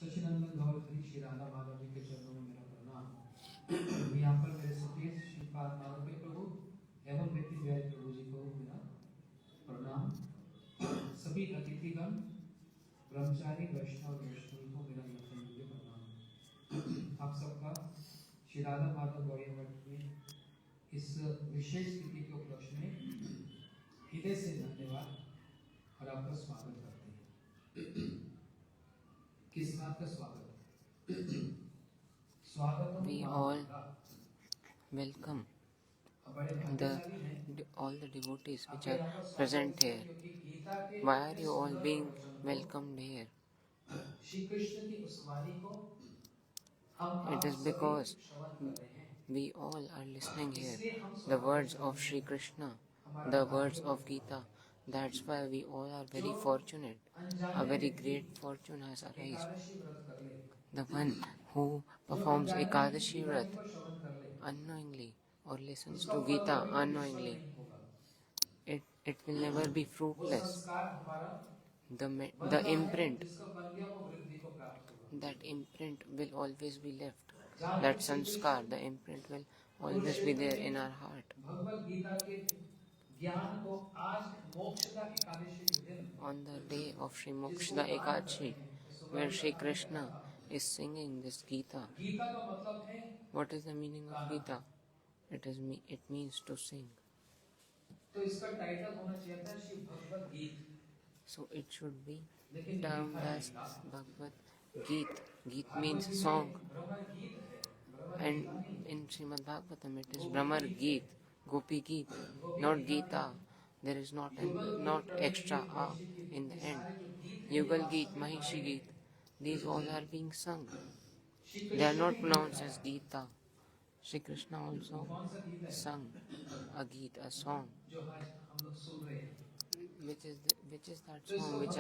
सचिनंदन गौर हरि श्री राधा माधव जी के चरणों में मेरा प्रणाम। यहाँ पर मेरे सतीश श्री पाद माधव प्रभु एवं व्यक्ति जय प्रभु जी को मेरा प्रणाम। सभी अतिथिगण ब्रह्मचारी वैष्णव वैष्णवी को मेरा यथायोग्य प्रणाम। आप सबका श्री राधा माधव गौड़िया मठ में इस विशेष तिथि के उपलक्ष्य में हृदय से धन्यवाद और आपका स्वागत करते हैं। किस बात का स्वागत? स्वागत We all welcome all the devotees which are present here. Why are you all being welcomed here? It is because we all are listening here the words of Shri Krishna, the words of Gita. That's why we all are very fortunate. A very great fortune has arisen. The one who performs Ekadashi Vrat unknowingly or listens to Gita unknowingly, it will never be fruitless. The imprint, that imprint will always be left. That sanskar, the imprint will always be there in our heart. On the day of Sri Mokshda Ekadashi, where Sri Krishna is singing this Gita, what is the meaning of Gita? It means to sing. So it should be termed as Bhagavad Gita. Gita means song. And in Srimad Bhagavatam it is Brahmar Geet, Gopi Geet, not Gita. There is not extra A in the end. Yugal Geet, Mahishi Geet, these all are being sung. They are not pronounced as Gita. Shri Krishna also sung a Geet, a song. Which is that song which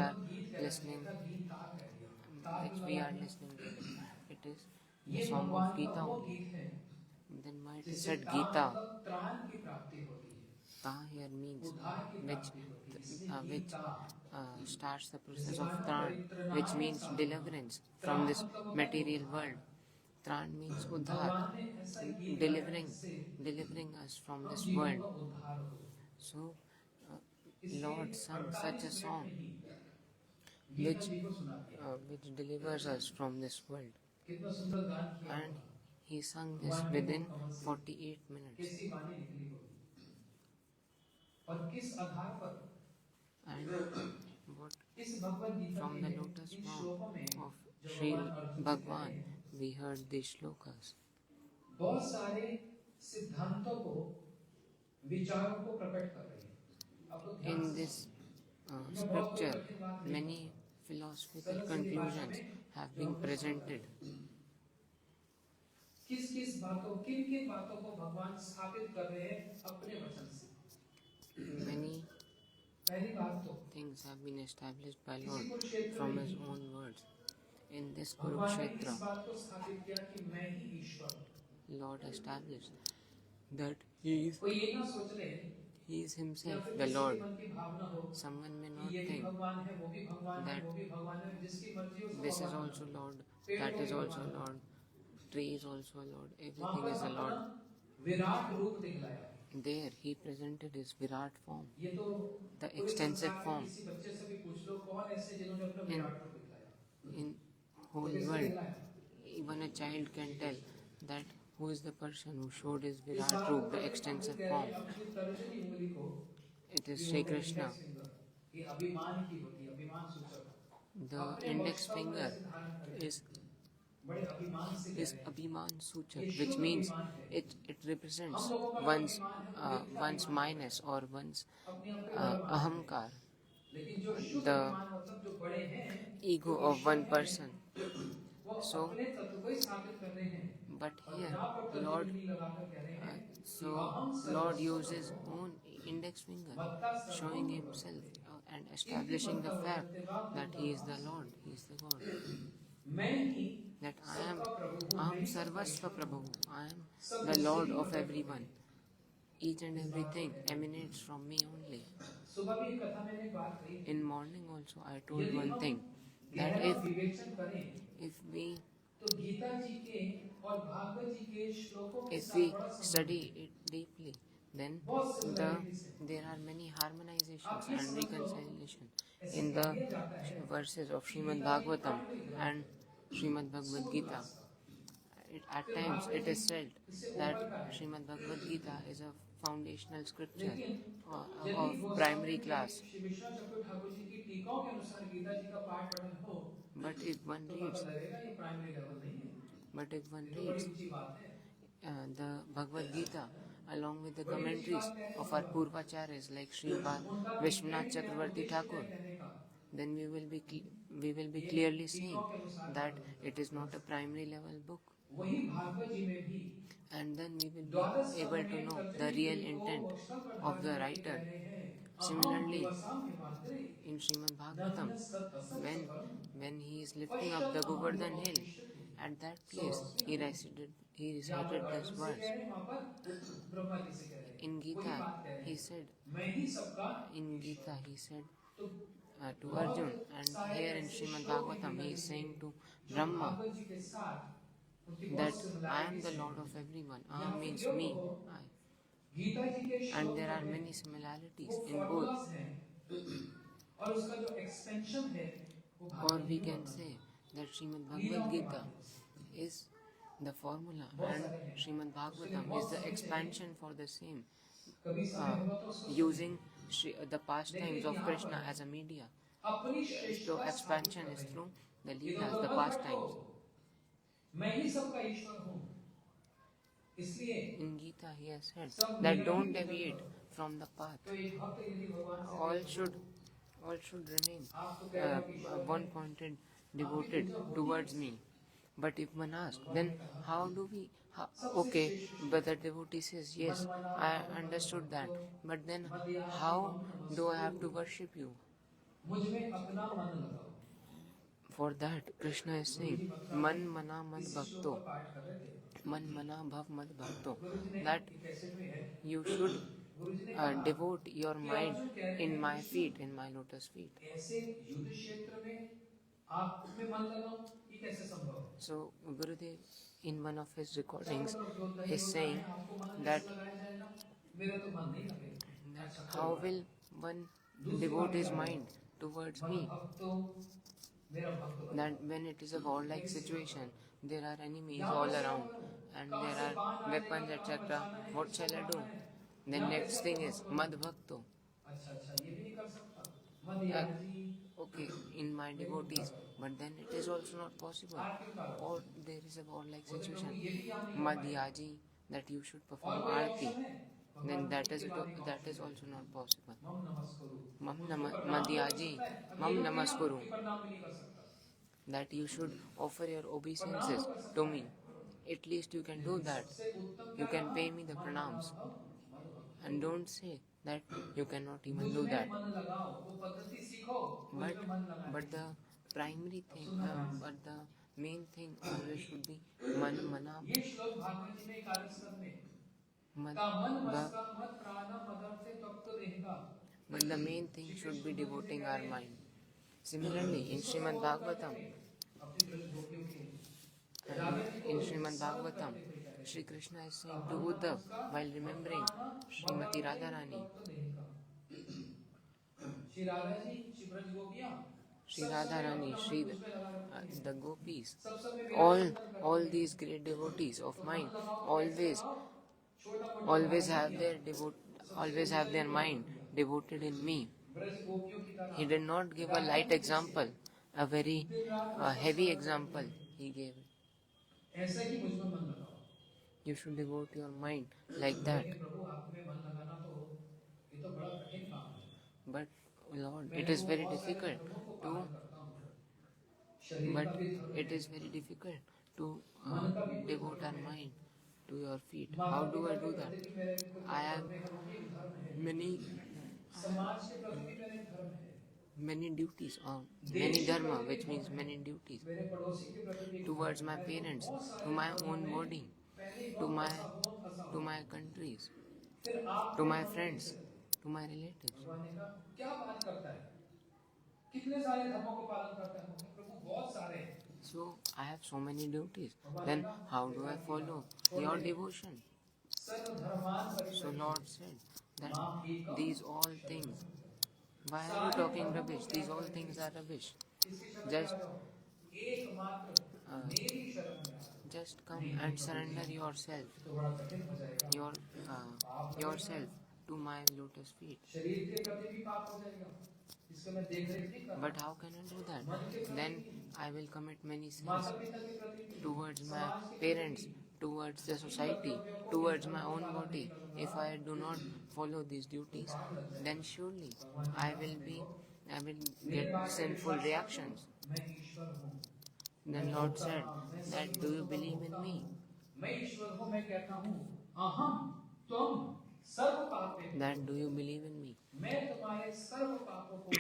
we are listening to? It is the song of Gita only. then why it is जिससे said ता Gita? मतलब त्राण की प्राप्ति होती है, Ta here means उद्धार की which प्राप्ति होती है, इसलिए which Gita. starts the process जैसे of कहा ना Tran, which परित्रणाय means साधुनां। deliverance from त्राण this मतलब होता है material उद्धार। world. Tran means Uddhar, भगवान ने ऐसा गीत गाया delivering जिससे us from हम this जीवों world. का उद्धार हो। So इसके Lord sung 48 such a minute song में ही गीता which जी को सुना दिया। which delivers us from this world, कितना सुंदर गान किया and होगा, he sung this within 48 minutes. कैसी वाणी निकली होगी, और किस आधार पर And what इस भगवत गीता from के the lotus इन palm श्लोकों में of जो Sri भगवान अर्जुन से Bhagwan कहे हैं, we heard these shlokas. बहुत सारे सिद्धांतों को, विचारों को प्रकट कर रहे हैं। अब तो ध्यान In से this मैं बहुत कोई scripture, कठिन बात नहीं many कहूँगा। philosophical सरल सी भाषा conclusions में have जो been हमको presented. किस किस बातों, किन किन बातों को भगवान स्थापित कर रहे हैं अपने वचन से। Many पहली बात तो things have been established by इसी Lord कुरुक्षेत्र from में His he own words. In this भगवान ने इस Kurukshetra, बात को स्थापित किया कि मैं ही ईश्वर हूँ। Lord established that He कोई ये ना सोच ले is या Himself फिर the किसी Lord. के मन की भावना हो Someone may कि not ये भी think भगवान है, वो भी भगवान है, that वो भी भगवान है, जिसकी मर्जी हो सब this is भगवान also है। Lord, पेड़ that को is भी also भगवान है। Lord, tree is also Lord, वहाँ everything पर is a अपना Lord. विराट रूप दिखलाया। There He presented His Virat form, ये तो the पूरे extensive संसार के form. किसी बच्चे से भी पूछ लो कौन ऐसे जिन्होंने अपना In- विराट रूप दिखलाया। In whole तो किसने world, दिखलाया? even a child can tell that who is the person who showed his इस Virat बात Roop, को the कभी extensive कह रहे form. हैं अपनी तर्जनी उंगली को It is कि Sri वो तो Krishna. index finger, ये अभिमान की होती है, अभिमान सूचक। The अपने index वक्ष पर finger ऐसे धारण करें। is बड़े अभिमान से कह is रहे हैं। Abhiman ये Suchak, शुद्ध which means अभिमान है। it represents हम लोगों का जो one's अभिमान है वो मिथ्या one's अभिमान है। minus or one's अपने आप को बड़ा मानते हैं। ahamkar, लेकिन जो शुद्ध the अभिमान मतलब जो बड़े हैं, ego जो of ईश्वर one हैं, person. वो So, अपने तत्व को ही स्थापित कर रहे हैं। but और here यहाँ पर तर्जनी Lord, उंगली लगाकर कह रहे हैं कि so अहं Lord सर्वस्व uses own index finger, showing Himself and establishing the fact that He is the Lord, He is the God. मैं ही That I am सबका प्रभु हूँ, मैं Aham ही सबका Sarvasva ईश्वर हूँ। Prabhu, I am सब the मुझसे Lord ही of प्रकट everyone. हुए। Each and everything emanates from me only. सुबह भी एक कथा मैंने बात कही थी। In morning also I told यदि one हम thing, that गहरा विवेचन करें if we तो गीता जी के और भागवत जी के श्लोकों के if साथ we बड़ा संबंध study it deeply, then बहुत similarities हैं। there are many harmonizations आप ये and समझ लो, reconciliation ऐसे in कह the दिया जाता है verses of कि Srimad गीता जी Bhagavatam primary ग्रंथ and Srimad Bhagavad सूत्र Gita. रास्ता। At फिर times Bhagavat it ji is said इससे that ऊपर का है। Srimad Bhagavad Gita is a foundational scripture लेकिन यदि of Goswami primary ji class. Shri Vishwanath चक्रवर्ती ठाकुर जी की टीकाओं के अनुसार गीता जी का पाठ पठन हो But if one तो reads, पता लगेगा ये प्राइमरी लेवल नहीं है, but if one ये तो बड़ी reads ऊंची बात है। the Bhagavad Gita along with the commentaries of our Purvacharyas like Sri Vishwanath Chakravarti Thakur, then we will be clearly seeing that it is not a primary level book, वही भागवत जी में भी and then we will द्वादश be able to know the real intent of the writer. Similarly, in Srimad Bhagavatam, when he is lifting up the Govardhan hill, at that place he recited this verse. In Gita he said to Arjun, and here in Srimad Bhagavatam he is saying to Brahma that I am the Lord of everyone. Aham means me, I. And there are many similarities in both. और उसका जो expansion है वो Or we can say that Srimad Bhagavad Gita is the formula and Srimad Bhagavatam is the expansion for the same, कभी समय हुआ तो उसको using the pastimes of Krishna as a media. अपनी So श्रेष्ठता expansion स्थापित is कर through the रहे हैं। leelas, the pastimes. मैं ही सबका ईश्वर हूँ, इसलिए In Gita he has said that don't deviate from the path. तो एक भक्त यदि भगवान से All should remain आप तो कह रहे हो कि ईश्वर है, one-pointed, devoted towards me. But if one asks, then how do we? Okay, but the devotee says, yes, I understood that. But then how do I have to worship you? मुझ में अपना मन लगाओ। For that, Krishna is saying, Man mana man इस bhakto. श्लोक का पाठ कर रहे थे। man mana bhav mad bhakto, गुरु जी ने that एक कैसेट में है, you should गुरु जी ने कहा devote your कि mind अर्जुन कह रहे in हैं my कि feet, in my lotus feet. ऐसे युद्ध क्षेत्र में आप में मन लगाओ, ये कैसे संभव है? So Gurudev, in one of his recordings, योद्धा is योद्धा saying है, आपको मन that कैसे लगाया जाएगा? मेरा तो मन नहीं लगेगा। अच्छा, how will one devote his mind towards me? भक्तो मेरा भक्त बनो। That when it is a warlike situation, there are enemies all around and there are weapons, etc. What shall I do? The next thing is mad bhakto. अच्छा अच्छा, ये भी नहीं कर सकता। मद याजी Okay, in my devotees, but then it is also not possible. Or there is a warlike situation. Madhyaji, that you should perform arti, then that is also not possible. मम नमस्कुरु, Madhyaji, mam namaskuru, आपके प्रणाम भी नहीं कर सकता। that you should offer your obeisances to me. At least you can do that. You can pay me the pranams. And don't say that you cannot even do that. मन लगाओ, वो पद्धति सीखो, But the primary thing, but the main thing always should be mana ये श्लोक भागवत जी में 41 स्कंद में mad, का मन bha- मस्का मत प्राण मदर्थे तप्त रहेगा। but the main thing should be devoting our mind. Similarly, in Srimad Bhagavatam, Shri Krishna is saying to Uddhav while remembering Srimati Radharani, Shri Radha ji, Shri Braj गोपियां, Sri Radharani, the gopis, सब सब में all these great devotees of mine always have their mind devoted in me. Braj गोपियों की तरह He did not give a light example, a very heavy example he gave. ऐसे ही मुझ में मन लगाओ। You should devote your mind like that. लेकिन प्रभु आप में मन लगाना तो ये तो बड़ा कठिन काम है। But Lord, it is very difficult to devote our mind to your feet. How do I do that? I have समाज के प्रति भी मेरे धर्म है, many duties, or many dharma, which means many duties मेरे पड़ोसी के प्रति भी towards my parents, to my own body, to my countries, फिर आप to my friends, to my relatives. भगवान ने कहा क्या बात करता है, कितने सारे धर्मों को पालन करता है प्रभु, बहुत सारे हैं। So I have so many duties. Then how do I follow your devotion? सर्वधर्मान So Lord said that these all things. Why are you talking rubbish? These all things are rubbish. Just come and surrender yourself to my lotus feet. शरीर के प्रति भी पाप हो जाएगा, इसका मैं देख रेख नहीं कर But how can I do that? Then I will commit many sins माता पिता के प्रति भी towards my parents, towards the society, towards my own body. If I do not follow these duties, then surely I will get sinful reactions. मैं ईश्वर हूँ, Then Lord said that, do you believe in me? मैं ईश्वर हूँ, मैं कहता हूँ अहम तुम सर्व पापे, That do you believe in me? मैं तुम्हारे सर्व पापों को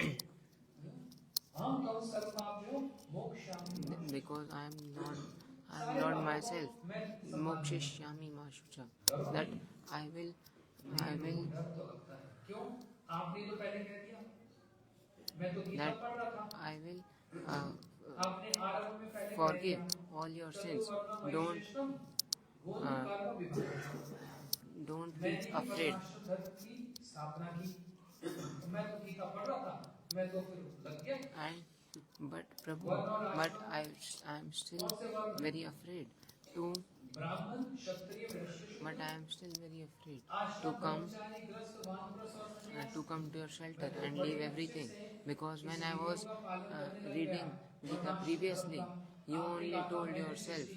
हम तुम सर्व पापों मोक्षामि, Because I am not myself. Mokshishyami ma shucha. That I will क्यों आपने तो पहले कह दिया, मैं तो गीता that पढ़ रहा था, I will आपने आरंभ में पहले forgive all your sins. Don't be afraid. की स्थापना की, मैं तो गीता पढ़ रहा था, मैं तो फिर लग गया। But Prabhu, I am still very afraid to. ब्राह्मण क्षत्रिय वैश्य But I am still very afraid आश्रम to come ब्रह्मचारी गृहस्थ वानप्रस्थ और सन्यासी to come to your shelter and leave everything. Because when I was reading Gita previously, you only told yourself,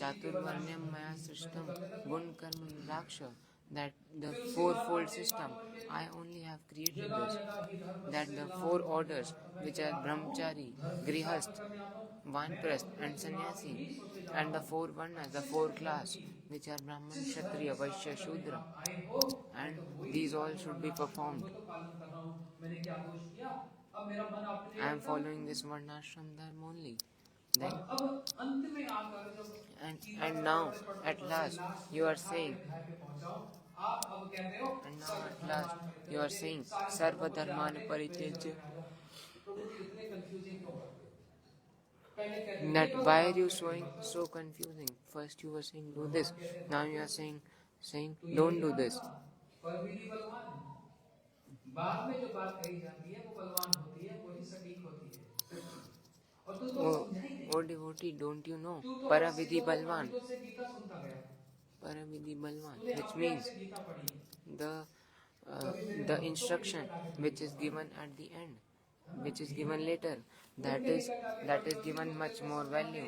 Chaturvarnyam maya srishtam gun karma vivaksha, that the fourfold system, I only have created this. That the four orders, which are brahmachari, grihast, vanprasth and sannyasi, and the four varnas, the four class, which are brahman, kshatriya, vaishya, shudra, and these all should be performed. I am following this varnashram dharma only. और अब अंत में आकर जब and now at last you are saying, अध्याय पे पहुंचाओ, आप अब कह रहे हो and now at last you are saying sarva dharman parityajya. प्रभु जी इतने कंफ्यूजिंग क्यों करते हो? पहले कहते थे, That ये करो, why are बाद you में showing करो। so confusing? First you were saying do this, now you are saying don't do this. पर विधि बलवान है। बाद में जो बात कही जाती है वो बलवान होती है, वही सटीक होती है। और तू तो समझा ही नहीं। Oh devotee, don't you know तू तो paravidhi अस्सी balwan? पंडितों से गीता सुनता गया। Paravidhi balwan, तूने which अपने आप means से गीता पढ़ी है। the instruction which is given at the end, which is given later, that is given much more value.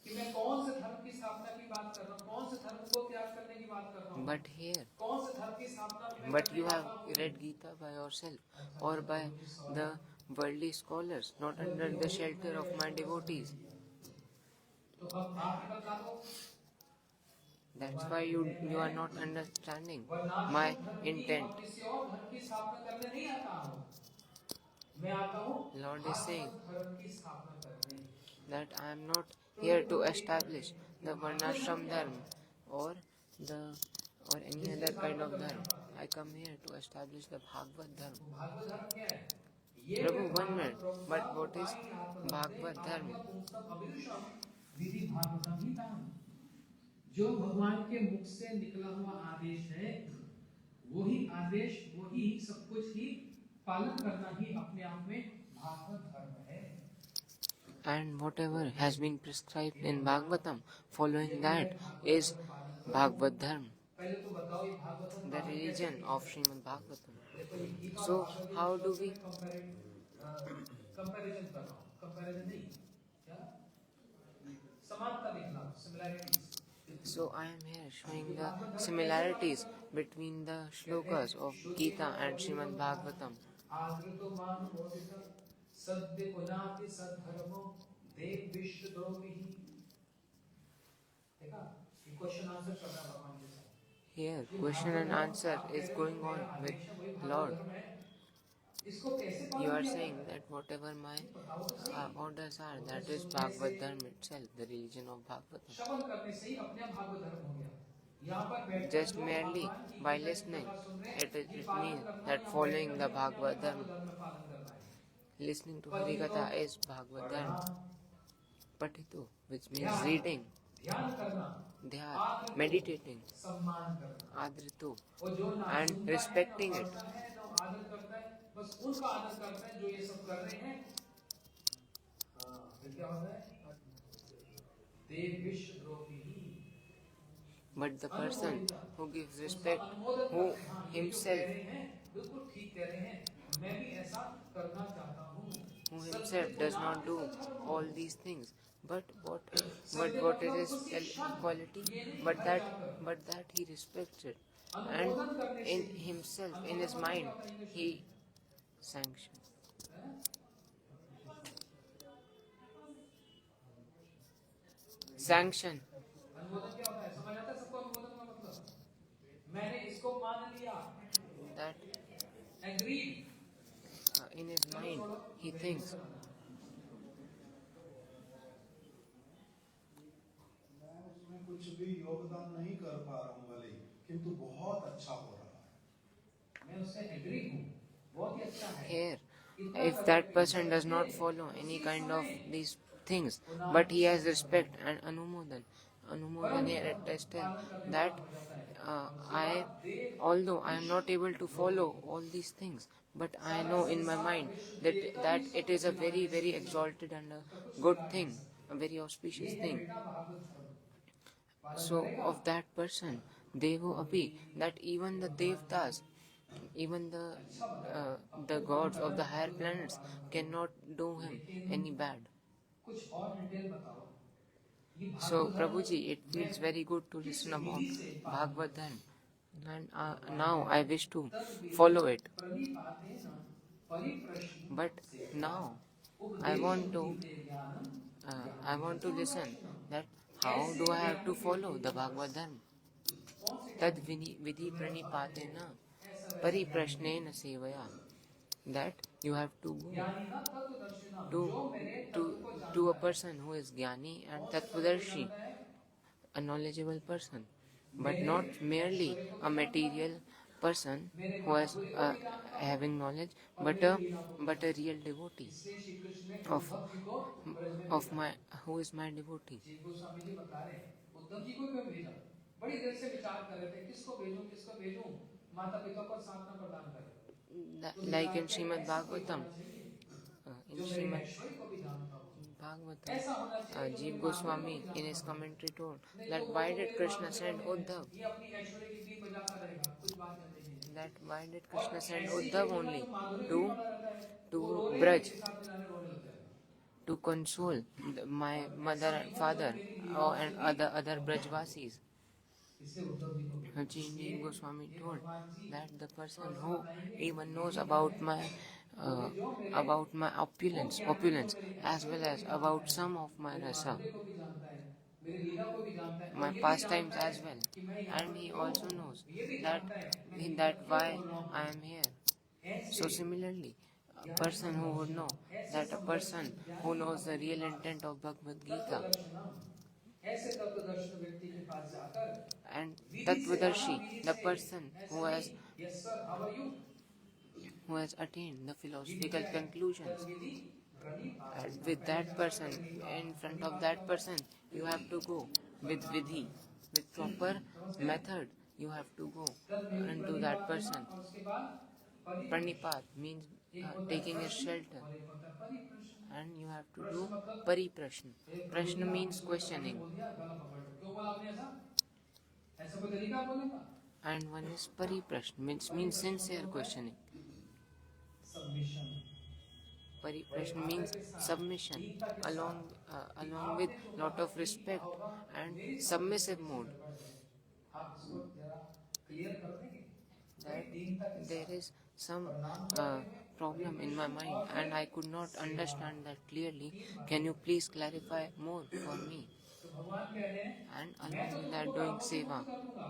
कि मैं कौन से धर्म की स्थापना की बात कर रहा हूँ, कौन से धर्म को त्याग करने की बात कर रहा हूँ, But here, कौन से धर्म की स्थापना मैं but करने you have वाला हूँ। read Gita by yourself or by the worldly scholars, not under the shelter of my devotees. तो अब आप बता दो, That's why you are not understanding वरना my धर्म की intent. और किसी और धर्म की स्थापना करने नहीं आता हूँ। मैं आता हूँ Lord is saying धर्म की स्थापना करने। that I am not here to establish the varnashram dharma or any other kind of dharma. I come here to establish the Bhagavad dharma. Bhagavat धर्म क्या है? ये Prabhu, 1 minute. But what is Bhagavad dharma? विधि भागवतम ही था। जो भगवान के मुख से निकला हुआ आदेश है, वही आदेश, वही सब कुछ ही पालन करना ही अपने आप में भागवत धर्म है। And whatever has been prescribed in Bhagavatam, following that is Bhagavad dharma, पहले तो बताओ ये Bhagavatam the religion of Srimad Bhagavatam. So how do we? Comparison कर रहा हूँ, कंपैरिजन नहीं, क्या समानता दिखला, similarities. So I am here showing the similarities between the shlokas of Gita and Srimad Bhagavatam. आदृतो मान बोधित सद्य पुनाति सद्धर्मो देव विश्व द्रोही। देखा, ये क्वेश्चन आंसर चल रहा है भगवान के साथ। Here, question and answer is going on with Lord. You are saying that whatever my orders are, that is Bhagavad Dharma itself, the religion of Bhagavatam. श्रवण करने से ही अपने आप भागवत धर्म हो गया। यहाँ पर बैठ Just merely by listening, it means that following the Bhagavad Dharma, listening to Harikatha is Bhagavad Dharma. Patito, which means reading, ध्यान करना, dhyana, meditating, सम्मान करना, adrito, और जो ना and सुनता है, respecting ना it. पढ़ता है, ना आदर करता है, बस उनका आदर करता है जो ये सब कर रहे हैं। फिर क्या होता है? देव विश्व द्रोही। But the person who gives respect, who himself बिल्कुल ठीक कह रहे हैं, मैं भी ऐसा करना चाहता हूँ। who himself does not do all these things, but what is his quality? But that he respects it, and in himself, in his mind, he sanctions. Sanction. अनुमोदन क्या होता है? समझ आता है सबको अनुमोदन का मतलब? मैंने इसको मान लिया। That Agreed. in his mind, he thinks. मैं उसमें कुछ भी योगदान नहीं कर पा रहा हूँ भले, किंतु बहुत अच्छा हो रहा है। मैं उससे एग्री हूँ, बहुत ही अच्छा है। Here, if that person does not follow any kind of these things, but he has respect and anumodan here attested that although I am not able to follow all these things, but I know in my mind that it is a very, very exalted and a good thing, a very auspicious thing. So of that person, Devo Api, that even the Devtas, even the gods of the higher planets cannot do him any bad. कुछ और detail बताओ। So Prabhuji, it feels very good to listen about Bhagavad Dharma, and now I wish to follow it. But now I want to listen that how do I have to follow the Bhagavad Dharma? Tad vidhi pranipatena pariprashnena sevaya. That you have to go ज्ञानी ना तत्वदर्शी to जो मेरे to तत्व को to a जानता है person who is Jnani and कौन से तत्व को Tattvadarshi, जानता है a knowledgeable person, but not merely a material person who has having knowledge, but a real devotee इसलिए श्री कृष्ण ने of उद्धव जी को ब्रज में of भेजा my who is my devotee. जी गोस्वामी जी बता रहे हैं उद्धव जी को क्यों भेजा बड़ी देर से विचार कर रहे थे किसको भेजूं माता पिता को सांत्वना प्रदान करें Like in Srimad Bhagavatam, in जो मेरे Srimad ऐश्वर्य को भी जानता हो Bhagavatam, ऐसा होना चाहिए Jeev Goswami in his commentary told that why did Krishna send Uddhav? ये अपनी ऐश्वर्य की बीन बजाता रहेगा कुछ बात नहीं है That why did और Krishna send ऐसी Uddhav बेटी only का तो माधुर्य to भी बना रहता है to वो रो रहे हैं, Braj, इसके साथ में जाने रोने लग जाएगा to console my mother and father and other Brajvasis. इससे उद्धव जी को Jeev Goswami told that the person who even knows about my opulence as well as about some of my rasa, को भी जानता है मेरी लीला को भी जानता है my और ये भी pastimes जानता है as well, कि मैं यहाँ and पर he क्यों also हूँ। knows ये भी that जानता है मैं यहाँ that क्यों why बोल रहा हूँ। I am here. ऐसे So similarly, a person who would know that a person who knows the real intent of Bhagavad Gita ऐसे तत्वदर्शी व्यक्ति के पास जाकर and Tattvadarshi, the person who has yes sir how are you attained the philosophical conclusions, and with that person, in front of that person, you have to go with vidhi, with proper method. You have to go unto that person. Pranipat means taking a shelter, and you have to do pariprashna. Prashna means questioning, क्यों बोला आपने ऐसा ऐसा कोई तरीका बोलने का and one is pariprashna, means sincere questioning. Submission Pariprashna means submission, along with lot of respect and submissive mode. आप इसको जरा क्लियर कर देंगे That there is some problem in my mind and I could not understand that clearly. Can you please clarify more for me? तो भगवान कह रहे हैं And मैं तो along with that तुमको doing आपको seva. मुक्त कर दूंगा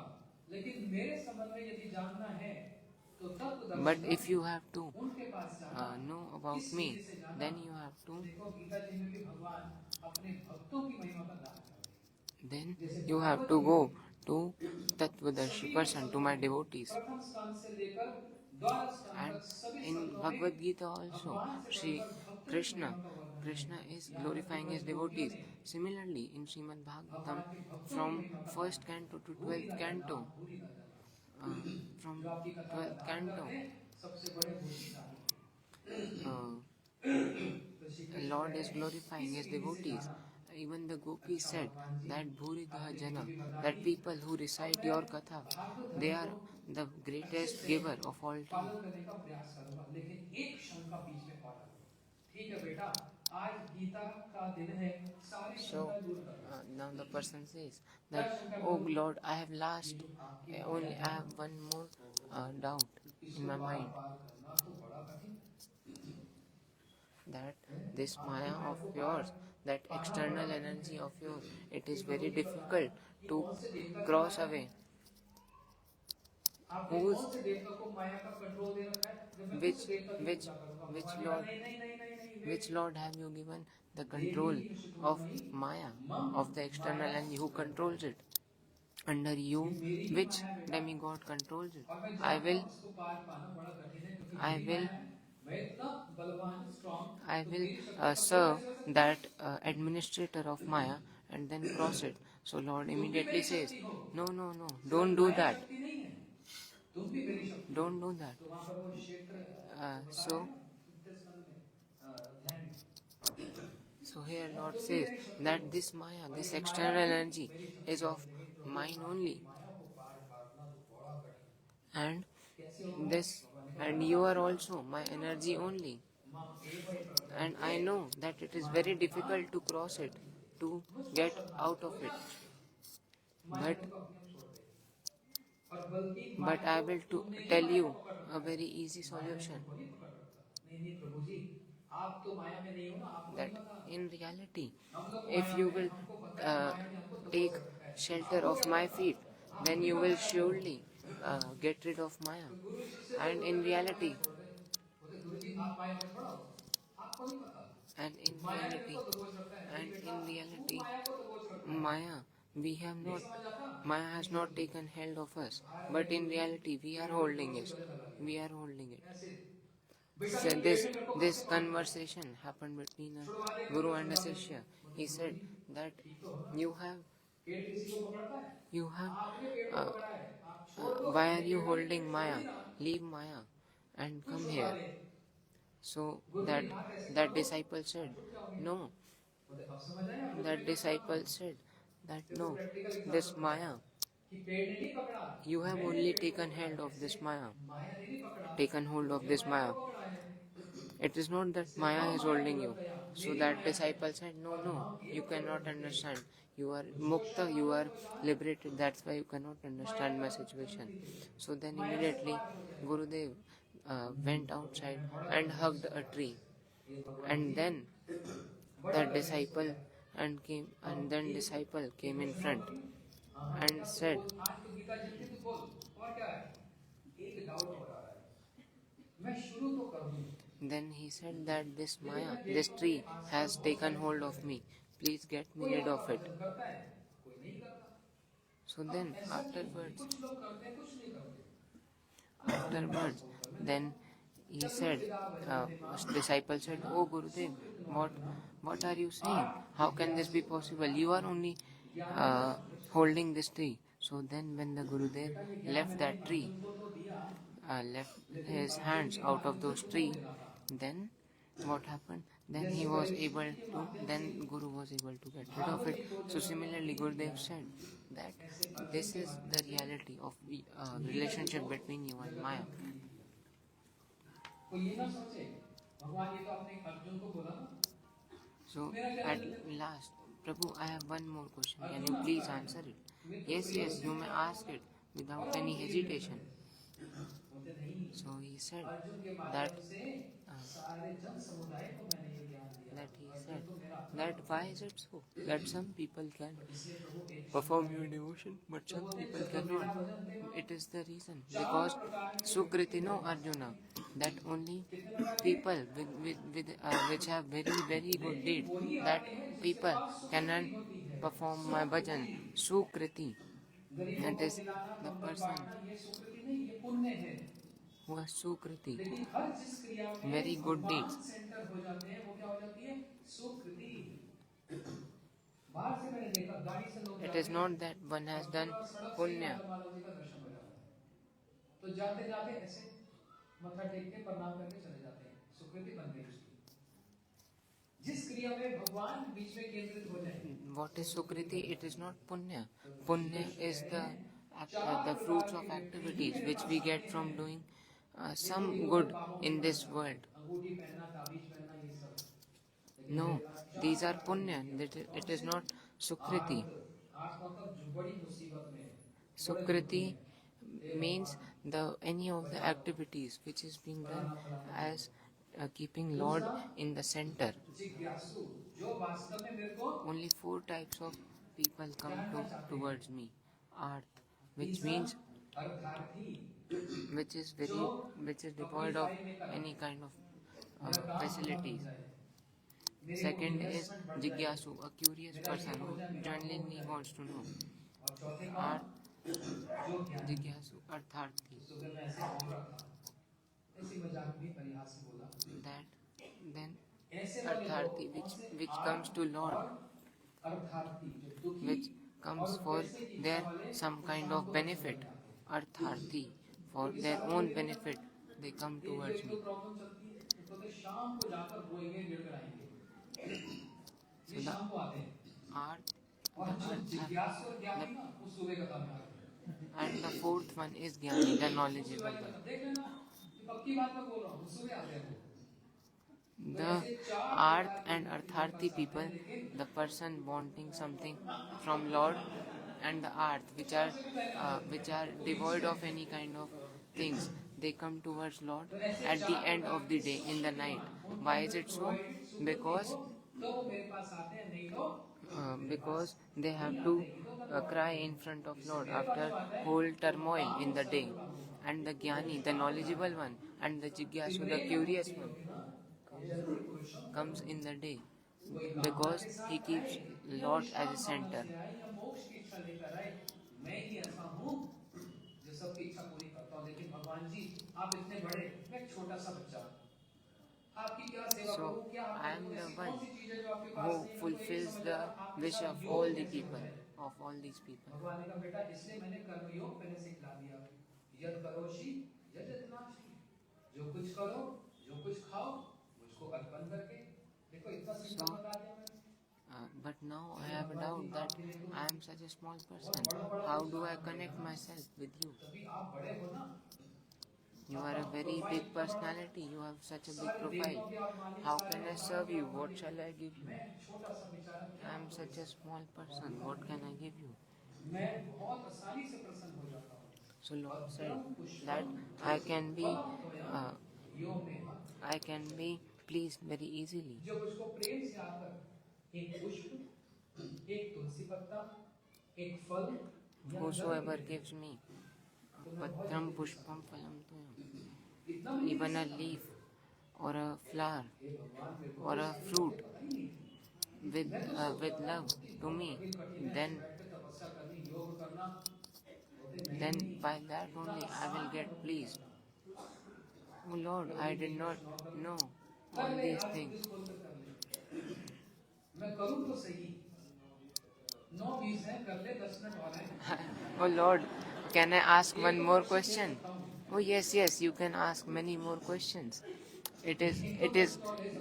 लेकिन मेरे संबंध में यदि जानना है तो But if you have to उनके पास जाना know about me, then you have to देखो गीता जी में भी भगवान अपने भक्तों की महिमा का गान करते हैं then you have to go to Tattvadarshi person, to my devotees. प्रथम स्कंद से लेकर द्वादश स्कंद And तक सभी in स्कंदों में Bhagavad Gita also, Sri Krishna is glorifying his devotees. Similarly, in Srimad Bhagavatam, from 1st canto to 12th canto, from 12th canto, सबसे बड़े बुद्धिशाली Lord is glorifying his devotees. Even the gopis said that Bhuridha Jana, that people who recite your katha, they are the greatest giver of all time. पालन करने का प्रयास करूंगा लेकिन एक शंका बीच में पड़ा ठीक है बेटा आज गीता का दिन है सारी So शंका दूर कर now the person says that, oh Lord, I have only I have one more doubt in my mind, करना तो बड़ा कठिन that this Maya of yours, that external energy of yours, it is very difficult to cross away. आपने Whose कौन से देवता को माया का कंट्रोल दे रखा है जब मैं which उस देवता की which पूजा करूंगा which भगवान Lord ने कहा, नहीं which Lord have you given the control of Maya, of the external energy, who controls it? Under you, which demigod controls it? और मैं I जानता will हूं उसको पार पाना बड़ा कठिन है क्योंकि I मेरी will माया है। मैं इतना बलवान strong I will serve that administrator of Maya and then cross it. So Lord immediately says, no, don't do that. शक्ति नहीं है तुम भी मेरी शक्ति Don't do that. तो वहां पर वो क्षेत्र So ध्यान So here Lord says that this Maya, this external energy is of mine only. And you are also my energy only. And I know that it is very difficult to cross it, to get out of it. But I will tell you a very easy solution. नहीं प्रभु जी आप तो माया में नहीं हो ना आप That in reality, if you will take shelter of my feet, then you will surely get rid of Maya. And in reality, And in reality, Maya, we have not, Maya has not taken hold of us, but in reality, we are holding it. We are holding it. So this conversation happened between a guru and a shishya. He said that you have, why are you holding Maya? Leave Maya and come here. So that disciple said, no. That disciple said that no, this Maya, you have only taken hold of this Maya. Taken hold of this Maya. It is not that Maya is holding you. So that disciple said, no, you cannot understand. You are mukta, you are liberated, that's why you cannot understand my situation. So then immediately Gurudev went outside and hugged a tree. And then that disciple disciple came in front and said, then he said that this Maya, this tree has taken hold of me. Please get me rid of it. So then afterwards, then he said, disciple said, oh Gurudev, what are you saying? How can this be possible? You are only holding this tree. So then when the Gurudev left that tree, left his hands out of those trees, then what happened? Then Guru was able to get rid of it. So similarly, Gurudev said that this is the reality of the relationship between you and Maya. So at last, Prabhu, I have one more question. Can you please answer it? Yes, you may ask it without any hesitation. So he said that why is it so that some people can perform your devotion but some people cannot? It is the reason because Sukriti, no Arjuna, that only people which have very very good deeds, that people cannot perform my bhajan. Sukriti, that is the person who has Sukriti, very good deeds. It is not that one has done punya. What is Sukriti? It is not punya. Punya is the fruits of activities which we get from doing some good in this world. No, these are punya. It is not Sukriti. Sukriti means any of the activities which is being done as keeping Lord in the center. Only 4 types of people come towards me. Arth, which means which is devoid of any kind of facilities. Second is Jigyasu, a curious person who genuinely wants to know. Arth, Jigyasu, Artharthi. That then Artharthi, which comes to Lord, which comes for their some kind of benefit. Artharthi, for their own benefit, they come towards me. So the art, and the 4th one is Jnani, the knowledgeable one. The Arth and Artharthi people, the person wanting something from Lord, and the Arth, which are devoid of any kind of things, they come towards Lord at the end of the day, in the night. Why is it so? Because they have to cry in front of Lord after whole turmoil in the day. And the Jnani, the knowledgeable one, and the jigyasu, the curious one, comes in the day, because he keeps Lord as a center. मोक्ष की इच्छा लेकर आए, मैं ही ऐसा हूँ जो सबकी इच्छा पूरी करता हूँ। लेकिन भगवान जी आप इतने बड़े, मैं एक छोटा सा बच्चा, आपकी क्या सेवा So करूँ? क्या I am आपको the ऐसी one कौन सी चीज है जो आपके who पास नहीं है? fulfills the wish of all the people, of all these people. भगवान ने कहा बेटा इसलिए मैंने कर्मयोग पहले सिखला दिया, यद करोषि यद यत्नाषि, जो कुछ करो, जो कुछ खाओ, मुझको अर्पण करके। देखो इतना सिंपल बता दिया मैंने। But now I have a doubt that I am such a small person. How do I connect myself with you? तभी आप बड़े हो ना। You are a very big personality. You have such a big profile. How can I serve you? What shall I give you? छोटा सा विचार, I am such a small person. What can I give you? मैं बहुत आसानी से प्रसन्न हो जाता हूँ। So Lord said that I can be pleased very easily. जो मुझको प्रेम से आकर एक पुष्प, एक तुलसी पत्ता, एक फल, Whosoever gives me patram pushpam phalam toyam, even a leaf or a flower or a fruit with love to me, then by that only I will get pleased. Oh Lord, I did not know all these things. मैं करूँ तो सही, 9:20 है, कर ले 10 minute और है। Oh Lord, can I ask one more question? Oh yes, you can ask many more questions. It is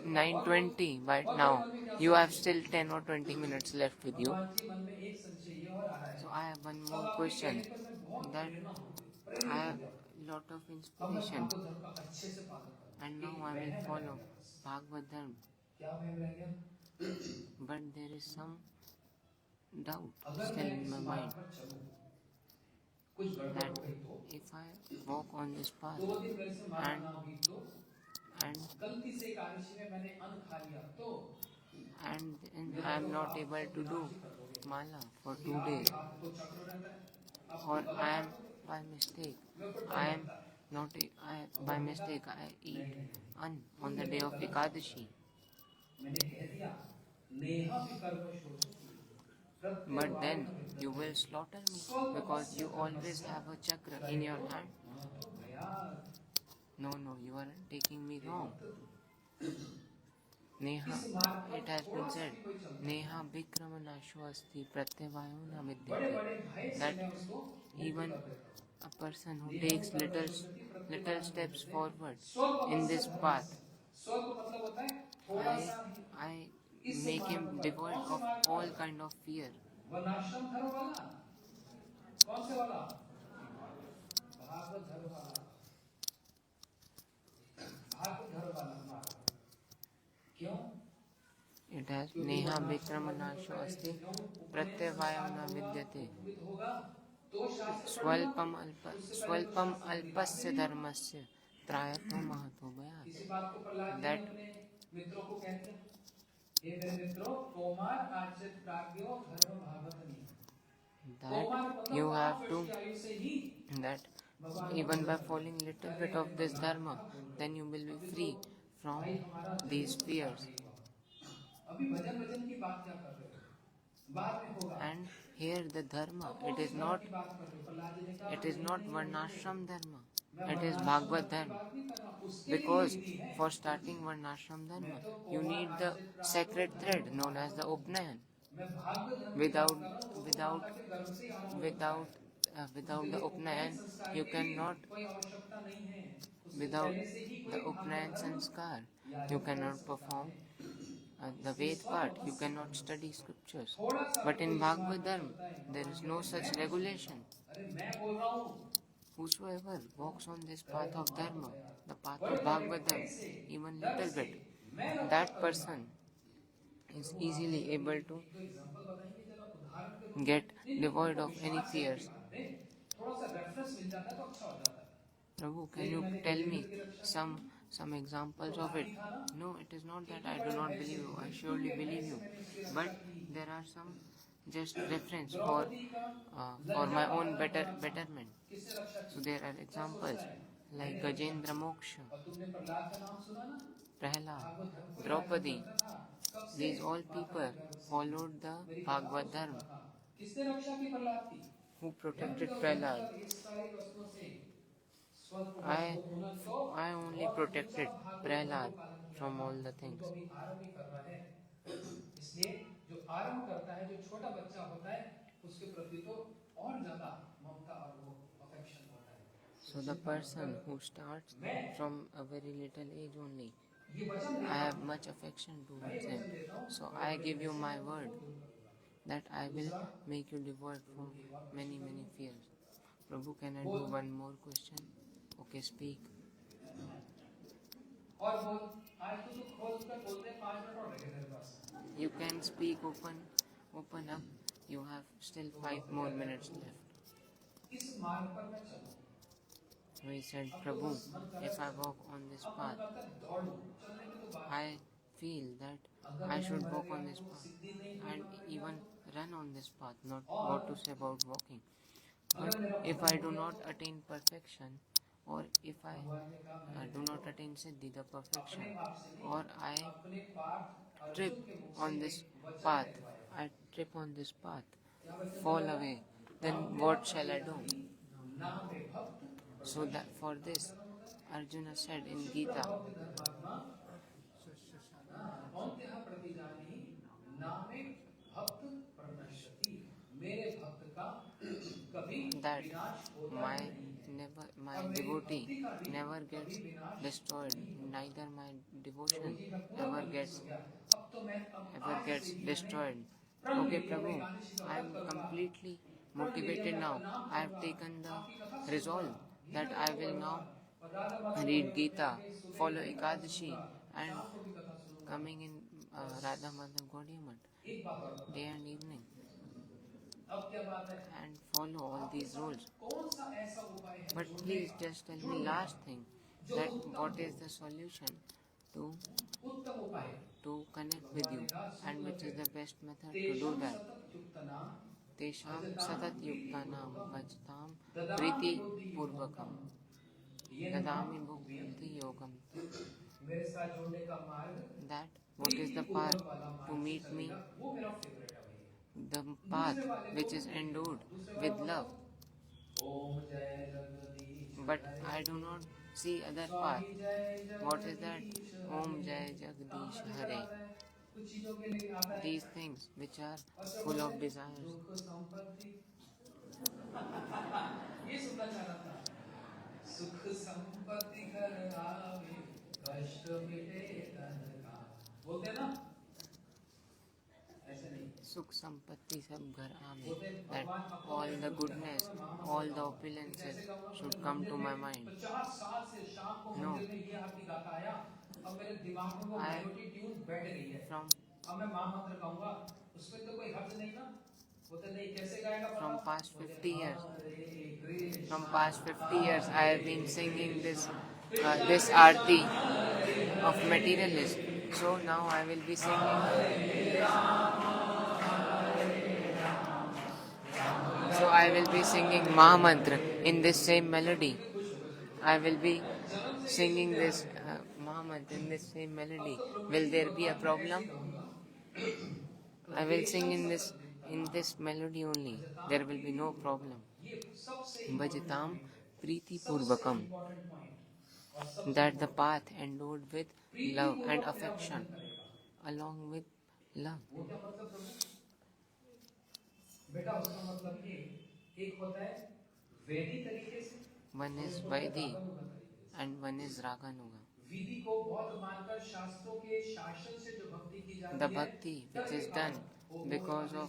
9:20 right now. You have still 10 or 20 minutes left with you. So I have one more question, that I have lot of inspiration and now I will follow Bhagavad Dharma. क्या भय रह गया? But there is some doubt still in my mind that if I walk on this path 2 दिन मेरे से माला and ना हुई तो, and गलती से एकादशी में मैंने अन्न खा लिया तो, and I am not able to do mala for 2 days, हाथ को चक्र रहता है। or I am by mistake I eat an on the day of Ekadashi. मैंने कह दिया नेहा विकर्म शोषति, But then you will slaughter me because you always have a chakra in your hand. No, you are taking me wrong. Neha, it has been said, Neha Vikramanasho asti pratyavayo na vidyate. That even a person who takes little steps forward in this path, I make him devoid of all kind of fear. वर्णाश्रम धर्म वाला, कौन से वाला? भागवत धर्म वाला, भागवत धर्म वाला हमारा। क्यों? It has Neha Vikramanasho asti pratyavayo na vidyate. Swalpam alpasya dharmasya trayato mahato इसी bhayat. बात को प्रहलाद जी ने अपने मित्रों को कहते हैं, हे मेरे मित्रों, तोमार आचरित प्राज्ञो धर्म भागवतनी। That you have to, that even by following little bit of this dharma, then you will be free from these fears. अभी भजन की बात क्या कर रहे हो? बाद में होगा। And here the dharma, it is not varnashram dharma, it is Bhagavad dharma. Because for starting varnashram dharma, you need the sacred thread known as the Upnayan. Without the Upnayan, you cannot, without the Upnayan sanskar, you cannot perform the Ved part, you cannot study scriptures. But in Bhagavad Dharma, there is no such regulation. Whosoever walks on this path of Dharma, the path of Bhagavad Dharma, even little bit, that person is easily able to get devoid of any fears. Prabhu, can you tell me some examples of it? No, it is not that I do not believe you. I surely believe you. But there are some just reference for my own betterment. So there are examples like Gajendra Moksha, और तुमने प्रहलाद का नाम सुना ना, Prahlad, Bhagavat धर्म को Draupadi. याद करता था। कब से? These all माता people के गर्भ से। followed the मेरी कथा को Bhagavad सुनता Dharma. था। किसने रक्षा की प्रहलाद की? Who protected यंत्र Prahlad? बनकर इस सारी वस्तुओं से स्वर्ग I उन्होंने तो only बहुत protected ऊंचा भागवत Prahlad धर्म को पालन किया from था। all the वो things. तो अभी आरंभ ही कर रहा है। इसलिए जो आरंभ करता है, जो छोटा बच्चा होता है, उसके प्रति तो और ज्यादा ममता और वो अफेक्शन होता है। So the person who starts from a very little age only, ये वचन I देता have हूँ, much affection मैं towards ये him. वचन देता हूँ, So बड़े I बड़े give you ऐसे my लोगों को word दूर करूंगा। that I will make you devoid from many fears. Prabhu, can I do one more question? Okay, speak. और बोल, आज तो खोल कर बोलते 5 मिनट और रह गए तेरे पास। You can speak open up. You have still 5 more minutes left. इस मार्ग पर मैं चलूं। So he said, Prabhu, if I walk on this path, दौड़ूं, चलने की तो बात I feel that I should walk on this path and even run on this path, not what to say about walking. But if I do not attain perfection, or if I do not attain Siddhi, the perfection, or I trip on this path, fall away, then what shall I do? So that for this, Arjuna said in Gita, औंत्यः प्रतिजानी नामे भक्त प्रणश्यति। मेरे भक्त का कभी that विनाश होता नहीं। my devotee never gets destroyed, neither my devotion ever gets destroyed. Okay, Prabhu, I am completely motivated now. I have taken the resolve that I will now read Gita, follow Ekadashi, and coming in Radha Madhav Gaudiya Math day and evening, and follow all these rules. But please just tell me last thing, that what is the solution to connect with you, and which is the best method to do that. Tesham satat yuktanam bhajtam priti purvakam dadami bhukti yogam. मेरे साथ जोड़ने का मार्ग, That what is the path to meet me, वो मेरा favourite है भैया। the path which is endowed with love. ओम जय Jagdish But I do not see other path. What is that? Om Jai Jagdish Hare. कुछ चीजों के लिए आता है These things which are full of desires. दुख संपत्ति। ये सुनना चाह रहा था। सुख संपत्ति घर आवे, कष्ट मिटे तन का। बोलते हैं ना? ऐसे नहीं। Sukh Sampatti Sab Ghar Aave. That all the goodness, all the opulences should come to my mind. 50 साल से शाम को No. मंदिर में ये आरती गाता आया, अब मेरे दिमाग में वो मेलोडी ट्यून बैठ गई है। अब मैं महामंत्र गाऊंगा, उसमें तो कोई हर्ज नहीं ना? वो तो नहीं, कैसे गाएगा? From past 50 years, I have been singing this arti of materialist. So now I will be singing. So I will be singing Mahamantra in this same melody. I will be singing this Mahamantra in this same melody. Will there be a problem? I will sing in this melody only. There will be no problem. Bhajatam Priti Purvakam. That the path endowed with love and affection, along with love. बेटा उसका मतलब ये, एक होता है वैदी तरीके से, One is Vaidi and one is Raganuga. विधि को बहुत मानकर शास्त्रों के शासन से जो भक्ति की जाती है, The bhakti which is done because of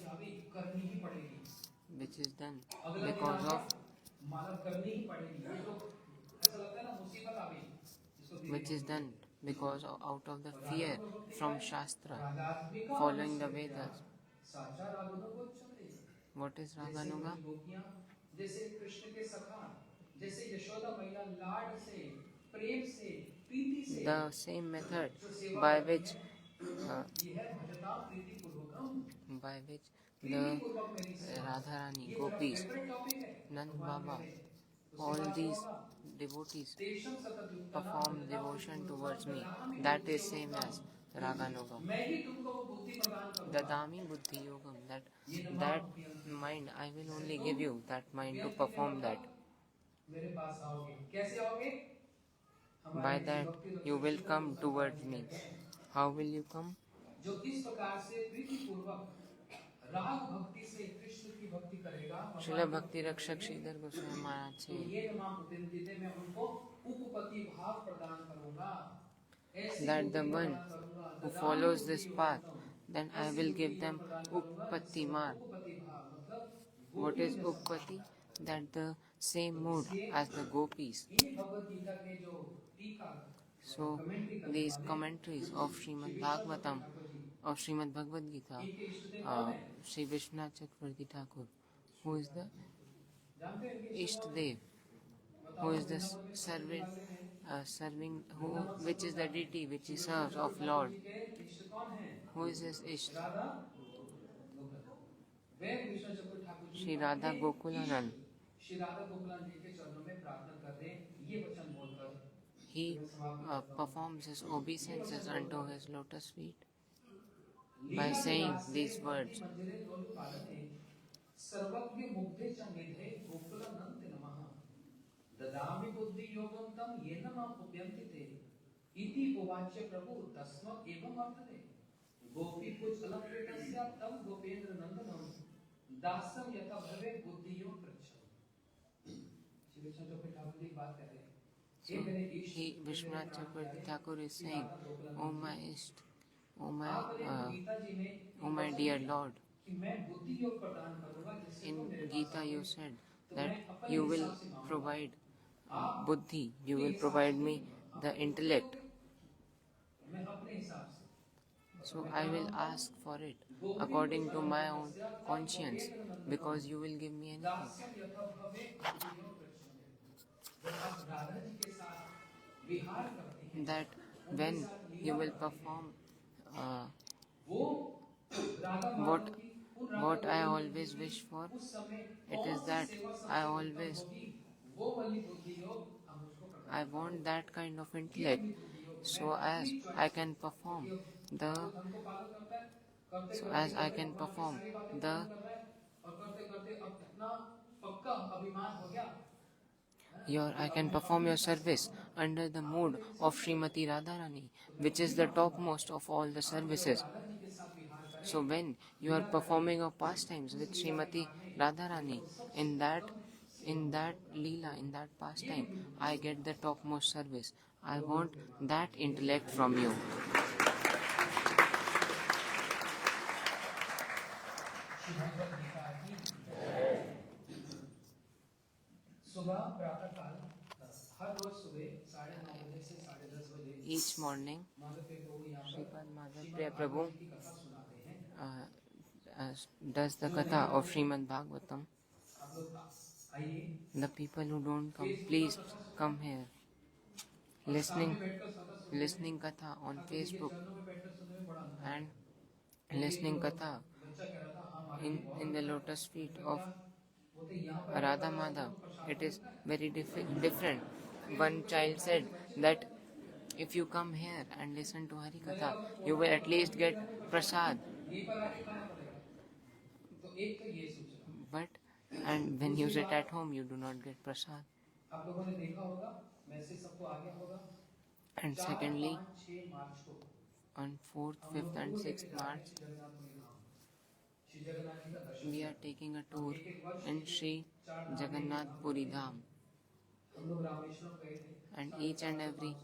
करनी ही पड़ेगी, मानव करनी ही पड़ेगी। ये जो ऐसा लगता है ना, मुसीबत आ गई, out of the fear from Shastra, following the Vedas. साचा रागुनों को चले। What is Raganuga? जैसे कृष्ण के सखा, जैसे यशोदा मैया लाड से, प्रेम से, प्रीति से, The same method by which ये है भजता प्रीति पूर्वकम। the Radharani, Gopis, Nand Baba उसके all बाद क्या these होगा? devotees तेषम सतत युक्तः perform ददामि devotion पूर्वकं towards me, ददामि that बुद्धि is same योगम। as Raganuga. मैं ही तुमको वो बुद्धि प्रदान करूंगा। Dadami buddhi yogam, ये नमा that उपयंति। mind, I will only तुम give you that mind to उपयंति के perform that. मतलब मेरे पास आओगे। कैसे आओगे? By हमारे that भक्ति रक्षक you will Shridhar come Goswami towards Maharaj me. कहते हैं, How will you come? जो इस प्रकार से प्रीति पूर्वक राग भक्ति से कृष्ण की भक्ति करेगा, श्रील भक्ति रक्षक श्रीधर गोस्वामी महाराज तो say ये तमाम उपयंति थे, मैं उनको उपपति भाव प्रदान करूंगा। ऐसी that the बुद्धि one प्रदान करूंगा, who ददामि follows बुद्धि this path, योगम। then I ऐसी will बुद्धि give योग them प्रदान करूंगा, uppati जिससे marg. उपपति भाव मतलब What is गोपियों जैसा uppati? भाव। That the same mood as the gopis. इन्हीं भगवद गीता के जो टीका So these commentaries of Srimad Bhagavatam, of Srimad Bhagavad Gita, Sri Vishwanath Chakravarti Thakur, who is the Ishtadev, who is the serving, which is the deity which he serves of Lord, who is his Isht, Shri Radha Gokulanand. Shri Radha Gokulanand जी के चरणों में प्रार्थना कर रहे हैं, ये वचन बोलकर He performs his obeisances unto his lotus feet by saying these words. सर्वज्ञ मुग्धे च निधे गोकुलानंद नमः ददामि बुद्धि योगम तम येन माम उपयन्ति ते इति उवाच्य प्रभु तस्म एवं अर्थते गोपी कुछ अलंकृतस्य तम गोपेंद्र नंदनम दासम यथा भवे बुद्धि योग प्रच्छम। श्री विष्णु चौपे ठाकुर जी बात कर रहे हैं। So he, Vishwanath Chakravarti Thakur is saying, "O my Ishta, O my dear Lord, in Gita you said that you will provide buddhi, you will provide me the intellect. So I will ask for it according to my own conscience, because you will give me anything. That when you will perform what I always wish for, it is that I want that kind of intellect, so as I can perform the your service under the mood of Srimati Radharani, which is the topmost of all the services. So when you are performing your pastimes with Srimati Radharani, in that Leela, in that pastime, I get the topmost service. I want that intellect from you. Each morning, Sripad Madhav Priya Prabhu does the katha of Srimad Bhagavatam. The people who don't come, please come here. Listening katha on Facebook and listening katha in the lotus feet of Radha Madhav. It is very different. One child said that if you come here and listen to Hari Katha, you will at least get prasad. But when you sit at home, you do not get prasad. And secondly, on 4th, 5th and 6th March, we are taking a tour in Sri Jagannath Puri Dham. And each and every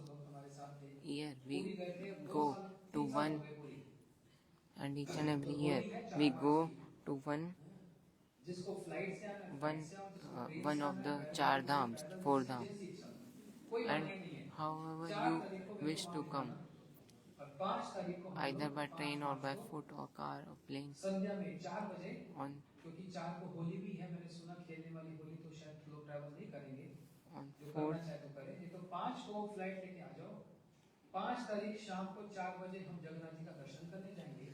year we go to one of the Char Dhams, 4 Dhams. And however you wish to come, either by train or by foot or car or plane, on 4th, 5 तारीख शाम को 4 बजे हम जगन्नाथ जी का दर्शन करने जाएंगे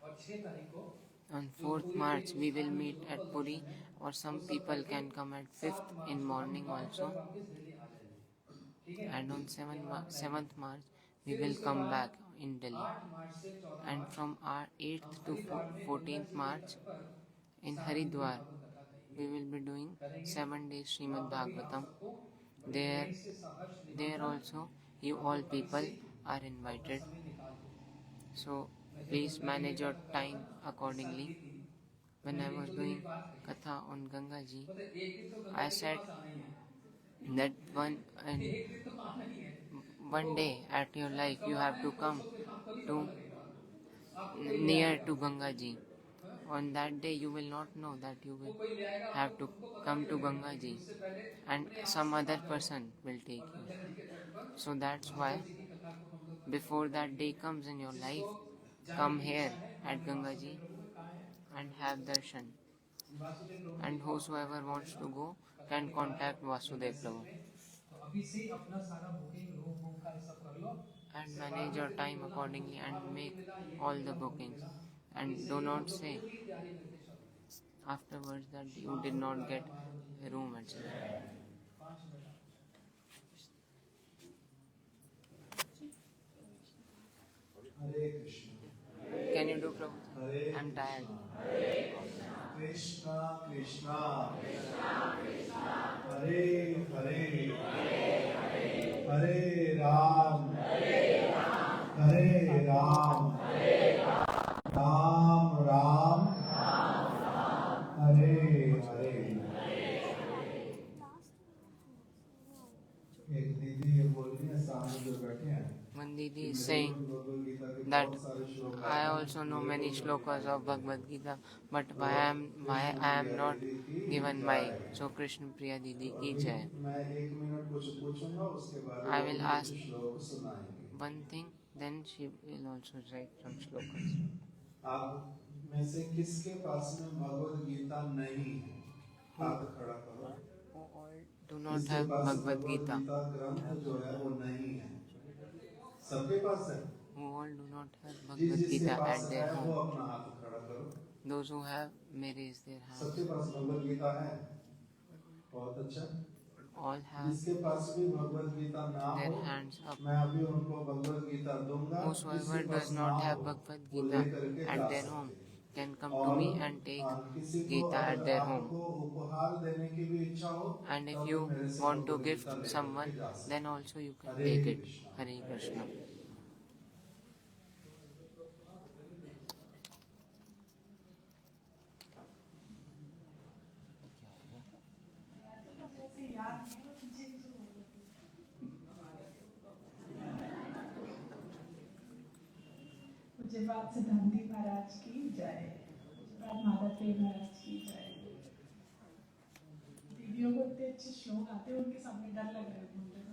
और 6 तारीख को On 4th March, we will meet at Puri, or some people can come at 5th in morning also. And on 7th March, we will come back in Delhi. And from our 8th to 14th March, in Haridwar, we will be doing 7 days Srimad Bhagavatam. There also, you all people are invited. So please manage your time accordingly. When I was doing Katha on Ganga Ji, I said that one day at your life you have to come to near to Ganga Ji. On that day you will not know that you will have to come to Ganga Ji, and some other person will take you. So that's why before that day comes in your life, come here at Ganga Ji and have darshan. And whosoever wants to go can contact Vasudev Prabhu. And manage your time accordingly and make all the bookings. And do not say afterwards that you did not get a room, etc. Hare Krishna. Can you do Prabhu? I'm tired. Krishna Krishna Hare Hare Hare Ram Hare Ram Ram Ram Hare Hare. एक दीदी ये बोल रही है सामने जो बैठे हैं, One Didi is saying that I also know many shlokas of Bhagavad Gita, but why I am not given mic. So Krishna Priya Didi ki jai. मैं एक मिनट कुछ पूछूंगा, उसके बाद I will ask कुछ श्लोक सुनाएंगे. one thing, then she will also recite some shlokas. आप में से किसके पास में भगवद गीता नहीं है? हाथ खड़ा करो. Who all do not have Bhagavad Gita? ग्रंथ जो है वो नहीं है. सबके पास है. Who all do not have Bhagavad जिसके Gita पास at their है वो home? अपना हाथ खड़ा करो. Those who have, may raise their hands. सबके पास भगवद गीता है. बहुत अच्छा. All have जिसके पास भी भगवद गीता ना their हो, hands up. मैं अभी उनको भगवद गीता दूंगा. Whosoever does not have Bhagavad Gita at their home can come to me and take Gita at their home. उपहार देने की भी इच्छा हो, And if you want to gift someone, then also you can take it. Hare Krishna. पूज्यपाद सिद्धांती महाराज की जय. पूज्यपाद माधव प्रिय महाराज की जय. दीदियों को इतने अच्छे श्लोक आते हैं, उनके सामने डर लग रहा है बोलते हैं.